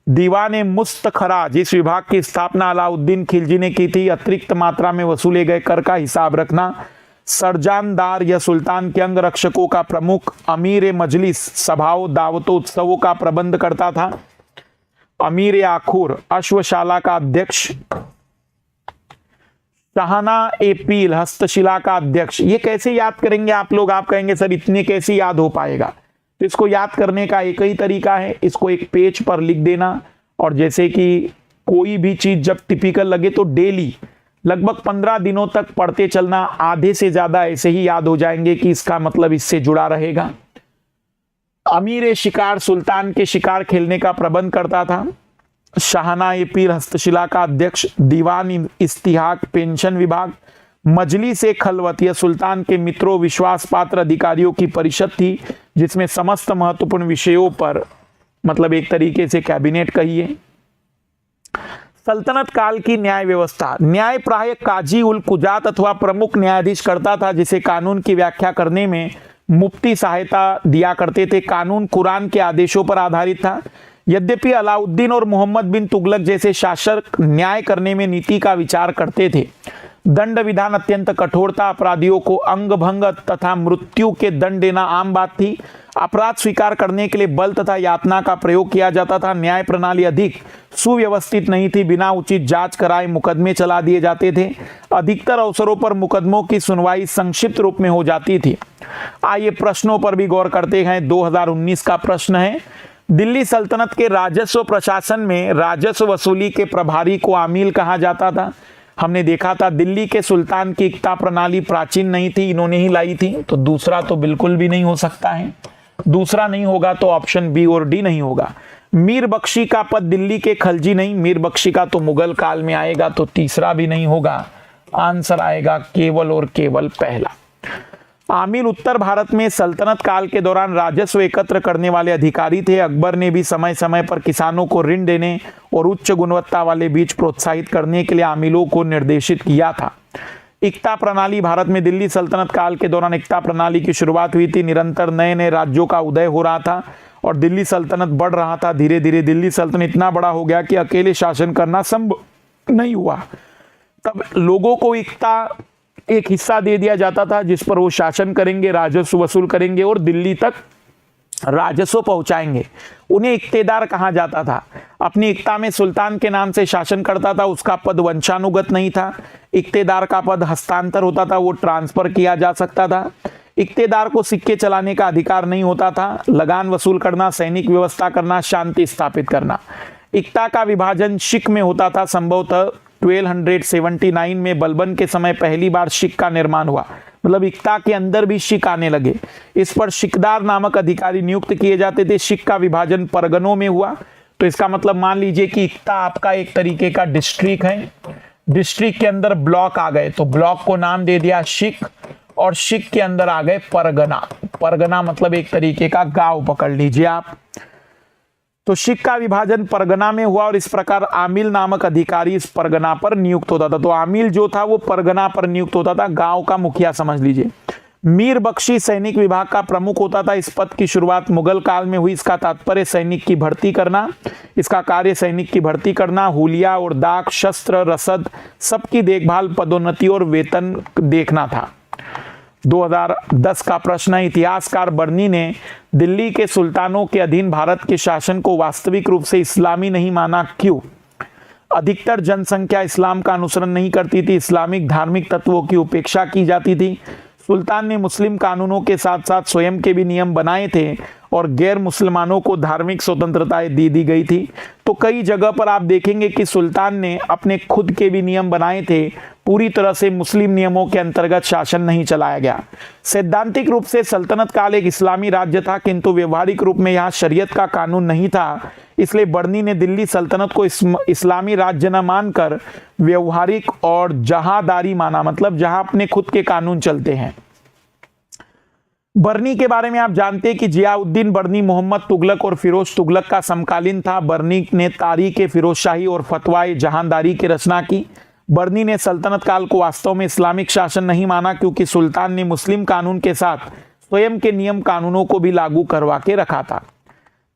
दीवान ए मुस्तखराज इस विभाग की स्थापना अलाउद्दीन खिलजी ने की थी। अतिरिक्त मात्रा में वसूले गए कर का हिसाब रखना। सरजानदार या सुल्तान के अंग रक्षकों का प्रमुख। अमीर ए मजलिस सभाओं, दावतों, उत्सवों का प्रबंध करता था। अमीर ए आखुर अश्वशाला का अध्यक्ष। शाहना ए पील हस्तशिला का अध्यक्ष। ये कैसे याद करेंगे आप लोग? आप कहेंगे सर इतने कैसे याद हो पाएगा? तो इसको याद करने का एक ही तरीका है, इसको एक पेज पर लिख देना। और जैसे कि कोई भी चीज जब टिपिकल लगे तो डेली लगभग 15 दिनों तक पढ़ते चलना। आधे से ज्यादा ऐसे ही याद हो जाएंगे कि इसका मतलब इससे जुड़ा रहेगा। अमीर ए शिकार सुल्तान के शिकार खेलने का प्रबंध करता था। शाहना ए पीर हस्तशिला का अध्यक्ष। दीवान इस्तिहाक पेंशन विभाग। मजलिस ए खलवत यह सुल्तान के मित्रों विश्वास पात्र अधिकारियों की परिषद थी जिसमें समस्त महत्वपूर्ण विषयों पर, मतलब एक तरीके से कैबिनेट कहिए। सल्तनत काल की न्याय व्यवस्था। न्याय प्राय काजी उल कुजात अथवा प्रमुख न्यायाधीश करता था जिसे कानून की व्याख्या करने में मुफ्ती सहायता दिया करते थे। कानून कुरान के आदेशों पर आधारित था। यद्यपि अलाउद्दीन और मोहम्मद बिन तुगलक जैसे शासक न्याय करने में नीति का विचार करते थे। दंड विधान अत्यंत कठोर था। अपराधियों को अंग भंग तथा मृत्यु के दंड देना आम बात थी। अपराध स्वीकार करने के लिए बल तथा यातना का प्रयोग किया जाता था। न्याय प्रणाली अधिक सुव्यवस्थित नहीं थी। बिना उचित जांच कराए मुकदमे चला दिए जाते थे। अधिकतर अवसरों पर मुकदमों की सुनवाई संक्षिप्त रूप में हो जाती थी। आइए प्रश्नों पर भी गौर करते हैं। 2019 का प्रश्न है, दिल्ली सल्तनत के राजस्व प्रशासन में राजस्व वसूली के प्रभारी को आमिल कहा जाता था। हमने देखा था दिल्ली के सुल्तान की इक्ता प्रणाली प्राचीन नहीं थी, इन्होंने ही लाई थी। तो दूसरा तो बिल्कुल भी नहीं हो सकता है। दूसरा नहीं होगा तो ऑप्शन बी और डी नहीं होगा। मीर बख्शी का पद दिल्ली के खलजी नहीं, मीर बख्शी का तो मुगल काल में आएगा। तो तीसरा भी नहीं होगा। आंसर आएगा केवल और केवल पहला। आमिल उत्तर भारत में सल्तनत काल के दौरान राजस्व एकत्र करने वाले अधिकारी थे। अकबर ने भी समय समय पर किसानों को ऋण देने और उच्च गुणवत्ता वाले बीज प्रोत्साहित करने के लिए आमिलों को निर्देशित किया था। इक्ता प्रणाली। भारत में दिल्ली सल्तनत काल के दौरान इक्ता प्रणाली की शुरुआत हुई थी। निरंतर नए नए राज्यों का उदय हो रहा था और दिल्ली सल्तनत बढ़ रहा था। धीरे धीरे दिल्ली सल्तनत इतना बड़ा हो गया कि अकेले शासन करना संभव नहीं हुआ। तब लोगों को इक्ता एक हिस्सा दे दिया जाता था जिस पर वो शासन करेंगे, राजस्व वसूल करेंगे और दिल्ली तक राजस्व पहुंचाएंगे। उन्हें इक्तेदार कहा जाता था। अपनी इक्ता में सुल्तान के नाम से शासन करता था, उसका पद वंशानुगत नहीं था। इक्तेदार का पद हस्तांतर होता था, वो ट्रांसफर किया जा सकता था। इक्तेदार को सिक्के चलाने का अधिकार नहीं होता था। लगान वसूल करना, सैनिक व्यवस्था करना, शांति स्थापित करना। इक्ता का विभाजन शिक में होता था। संभवतः 1279 में बलबन के समय पहली बार शिक का निर्माण हुआ, मतलब इक्ता के अंदर भी शिक आने लगे। इस पर शिकदार नामक अधिकारी नियुक्त किए जाते थे। शिक का विभाजन परगनों में हुआ, तो इसका मतलब मान लीजिए कि इक्ता आपका एक तरीके का डिस्ट्रिक्ट है, डिस्ट्रिक्ट के अंदर ब्लॉक आ गए, तो ब्लॉक को नाम दे दिया शिक, और शिक के अंदर आ गए परगना। परगना मतलब एक तरीके का गांव पकड़ लीजिए आप। तो शिक का विभाजन परगना में हुआ और इस प्रकार आमिल नामक अधिकारी इस परगना पर नियुक्त होता था। तो आमिल जो था वो परगना पर नियुक्त होता था, गांव का मुखिया समझ लीजिए। मीर बख्शी सैनिक विभाग का प्रमुख होता था। इस पद की शुरुआत मुगल काल में हुई। इसका तात्पर्य सैनिक की भर्ती करना, इसका कार्य सैनिक की भर्ती करना, हुलिया और दाग, शस्त्र, रसद, सबकी देखभाल, पदोन्नति और वेतन देखना था। 2010 का प्रश्न है, इतिहासकार बर्नी ने दिल्ली के सुल्तानों के अधीन भारत के शासन को वास्तविक रूप से इस्लामी नहीं माना, क्यों? अधिकतर जनसंख्या इस्लाम का अनुसरण नहीं करती थी। इस्लामिक धार्मिक तत्वों की उपेक्षा की जाती थी। सुल्तान ने मुस्लिम कानूनों के साथ साथ स्वयं के भी नियम बनाए थे और गैर मुसलमानों को धार्मिक स्वतंत्रताएं दी गई थी। तो कई जगह पर आप देखेंगे कि सुल्तान ने अपने खुद के भी नियम बनाए थे। पूरी तरह से मुस्लिम नियमों के अंतर्गत शासन नहीं चलाया गया। सैद्धांतिक रूप से सल्तनत काल एक इस्लामी राज्य था, किंतु व्यवहारिक रूप में यहाँ शरीयत का कानून नहीं था। इसलिए बर्नी ने दिल्ली सल्तनत को इस्लामी राज्य न मानकर व्यवहारिक और जहादारी माना, मतलब जहां अपने खुद के कानून चलते हैं। बर्नी के बारे में आप जानते हैं कि जियाउद्दीन बर्नी मोहम्मद तुगलक और फिरोज तुगलक का समकालीन था। बर्नी ने तारीख फिरोजशाही और फतवाए जहांदारी की रचना की। बर्नी ने सल्तनत काल को वास्तव में इस्लामिक शासन नहीं माना, क्योंकि सुल्तान ने मुस्लिम कानून के साथ स्वयं के नियम कानूनों को भी लागू करवा के रखा था।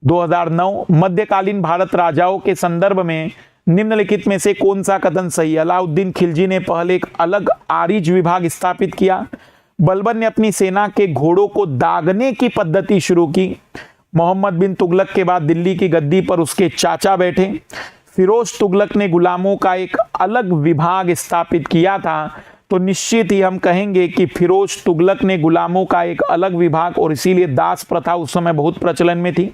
2009 मध्यकालीन भारत राजाओं के संदर्भ में निम्नलिखित में से कौन सा कथन सही है? अलाउद्दीन खिलजी ने पहले एक अलग आरिज विभाग स्थापित किया। बलबन ने अपनी सेना के घोड़ों को दागने की पद्धति शुरू की। मोहम्मद बिन तुगलक के बाद दिल्ली की गद्दी पर उसके चाचा बैठे। फिरोज तुगलक ने गुलामों का एक अलग विभाग स्थापित किया था। तो निश्चित ही हम कहेंगे कि फिरोज तुगलक ने गुलामों का एक अलग विभाग, और इसीलिए दास प्रथा उस समय बहुत प्रचलन में थी।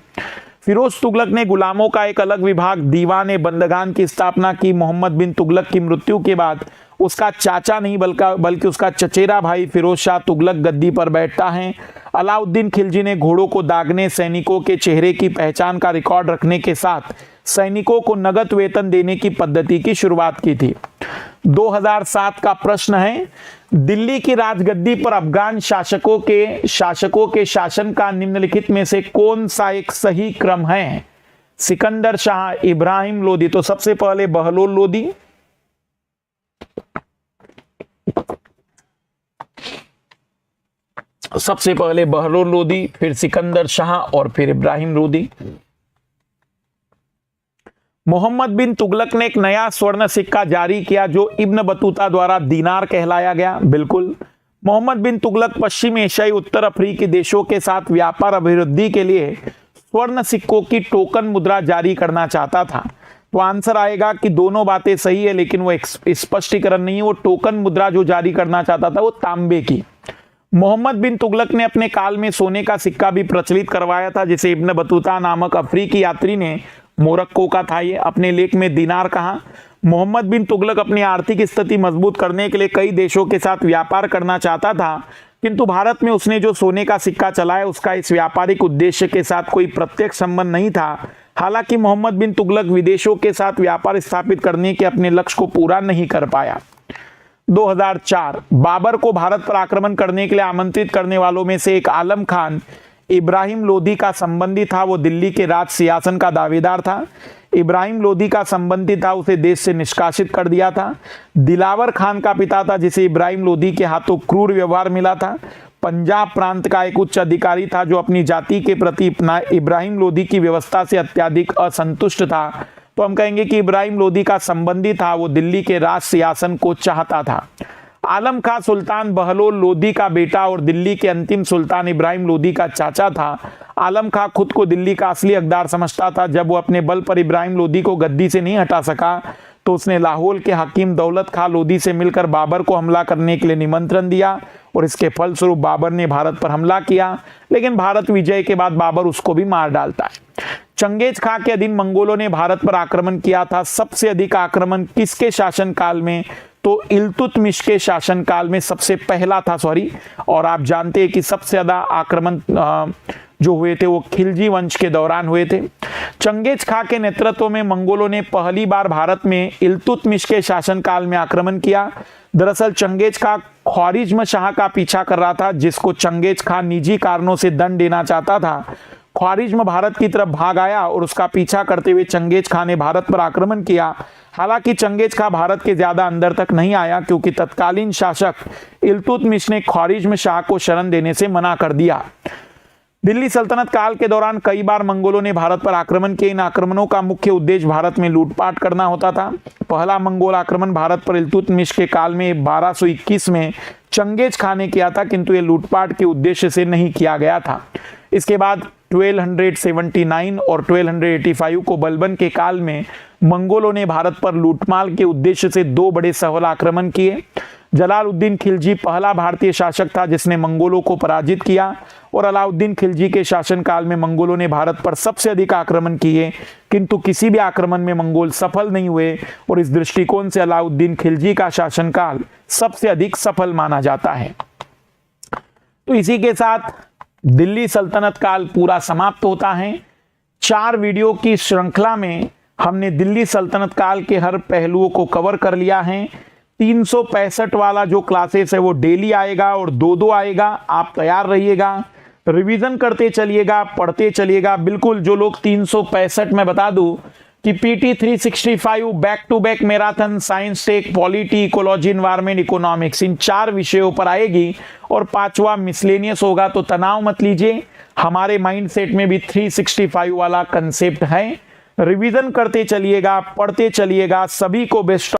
फिरोज तुगलक ने गुलामों का एक अलग विभाग, दीवाने बंदगान की स्थापना की। मोहम्मद बिन तुगलक की मृत्यु के बाद उसका चाचा नहीं बल्कि उसका चचेरा भाई फिरोज शाह तुगलक गद्दी पर बैठता है। अलाउद्दीन खिलजी ने घोड़ों को दागने, सैनिकों के चेहरे की पहचान का रिकॉर्ड रखने के साथ सैनिकों को नगद वेतन देने की पद्धति की शुरुआत की थी। 2007 का प्रश्न है, दिल्ली की राजगद्दी पर अफगान शासकों के शासन का निम्नलिखित में से कौन सा एक सही क्रम है? सिकंदर शाह, इब्राहिम लोदी। तो सबसे पहले बहलोल लोदी, फिर सिकंदर शाह और फिर इब्राहिम लोदी। मोहम्मद बिन तुगलक ने एक नया स्वर्ण सिक्का जारी किया जो इब्न बतूता द्वारा दीनार कहलाया गया। बिल्कुल। मोहम्मद बिन तुगलक पश्चिम एशियाई उत्तर अफ्रीकी देशों के साथ व्यापार अभिवृद्धि के लिए स्वर्ण सिक्कों की टोकन मुद्रा जारी करना चाहता था। तो आंसर आएगा कि दोनों बातें सही है, लेकिन वो एक स्पष्टीकरण नहीं है। वो टोकन मुद्रा जो जारी करना चाहता था वो तांबे की। मोहम्मद बिन तुगलक ने अपने काल में सोने का सिक्का भी प्रचलित करवाया था, जिसे इब्न बतूता नामक अफ्रीकी यात्री ने, मोरक्को का था ये, अपने लेख में दीनार कहा। मोहम्मद बिन तुगलक अपनी आर्थिक स्थिति मजबूत करने के लिए कई देशों के साथ व्यापार करना चाहता था, किंतु भारत में उसने जो सोने का सिक्का चलाया उसका इस व्यापारिक उद्देश्य के साथ कोई प्रत्यक्ष संबंध नहीं था। हालांकि मोहम्मद बिन तुगलक विदेशों के साथ व्यापार स्थापित करने के अपने लक्ष्य को पूरा नहीं कर पाया। 2004 बाबर को भारत पर आक्रमण करने के लिए आमंत्रित करने वालों में से एक आलम खान इब्राहिम लोदी का संबंधी था। वो दिल्ली के राज सिंहासन का दावेदार था। इब्राहिम लोदी का संबंधी था, उसे देश से निष्कासित कर दिया था। दिलावर खान का पिता था, जिसे इब्राहिम लोदी के हाथों क्रूर व्यवहार मिला था। पंजाब प्रांत का एक उच्च अधिकारी था जो अपनी जाति के प्रति इब्राहिम लोदी की व्यवस्था से अत्यधिक असंतुष्ट था। तो हम कहेंगे कि इब्राहिम लोदी का संबंधी था, वो दिल्ली के राज सिंहासन को चाहता था। आलम खां सुल्तान बहलोल लोदी का बेटा और दिल्ली के अंतिम सुल्तान इब्राहिम लोदी का चाचा था। आलम खां खुद को दिल्ली का असली हकदार समझता था। जब वो अपने बल पर इब्राहिम लोदी को गद्दी से नहीं हटा सका तो उसने लाहौर के हकीम दौलत खां लोदी से मिलकर बाबर को हमला करने के लिए निमंत्रण दिया और इसके फलस्वरूप बाबर ने भारत पर हमला किया, लेकिन भारत विजय के बाद बाबर उसको भी मार डालता है। चंगेज खां के अधीन मंगोलों ने भारत पर आक्रमण किया था। सबसे अधिक आक्रमण किसके शासनकाल में? तो इल्तुतमिश के शासनकाल में सबसे पहला था, और आप जानते हैं कि सबसे ज्यादा आक्रमण जो हुए थे वो खिलजी वंश के दौरान हुए थे। चंगेज खां के नेतृत्व में मंगोलों ने पहली बार भारत में इल्तुतमिश के शासनकाल में आक्रमण किया। दरअसल चंगेज खां ख्वारिज्म शाह का पीछा कर रहा था, जिसको चंगेज खां निजी कारणों से दंड देना चाहता था। ख्वारिज्म भारत की तरफ भाग आया और उसका पीछा करते हुए चंगेज खां ने भारत पर आक्रमण किया। हालांकि चंगेज खां भारत के ज्यादा अंदर तक नहीं आया क्योंकि तत्कालीन शासक इल्तुतमिश ने ख्वारिज्म शाह को शरण देने से मना कर दिया। दिल्ली सल्तनत काल के दौरान कई बार मंगोलों ने भारत पर आक्रमण किए। इन आक्रमणों का मुख्य उद्देश्य भारत में लूटपाट करना होता था। पहला मंगोल आक्रमण भारत पर इल्तुतमिश के काल में 1221 में चंगेज खां ने किया था, किंतु ये लूटपाट के उद्देश्य से नहीं किया गया था। इसके बाद 1279 और 1285 को बलबन के काल में मंगोलों ने भारत पर लूटमाल के उद्देश्य से दो बड़े सफल आक्रमण किए। जलालुद्दीन खिलजी पहला भारतीय शासक था जिसने मंगोलों को पराजित किया, और अलाउद्दीन खिलजी के शासनकाल में मंगोलों ने भारत पर सबसे अधिक आक्रमण किए, किंतु किसी भी आक्रमण में मंगोल सफल नहीं हुए, और इस दृष्टिकोण से अलाउद्दीन खिलजी का शासनकाल सबसे अधिक सफल माना जाता है। तो इसी के साथ दिल्ली सल्तनत काल पूरा समाप्त होता है। 4 वीडियो की श्रृंखला में हमने दिल्ली सल्तनत काल के हर पहलुओं को कवर कर लिया है। 365 वाला जो क्लासेस है वो डेली आएगा और 2-2 आएगा। आप तैयार रहिएगा, रिवीजन करते चलिएगा, पढ़ते चलिएगा। बिल्कुल जो लोग 365 में बता दूं कि PT 365 back to back marathon, science tech, polity, ecology, environment, economics, इन 4 विषयों पर आएगी और 5वां मिसलेनियस होगा। तो तनाव मत लीजिए, हमारे माइंडसेट में भी 365 वाला कंसेप्ट है। रिवीजन करते चलिएगा, पढ़ते चलिएगा। सभी को बेस्ट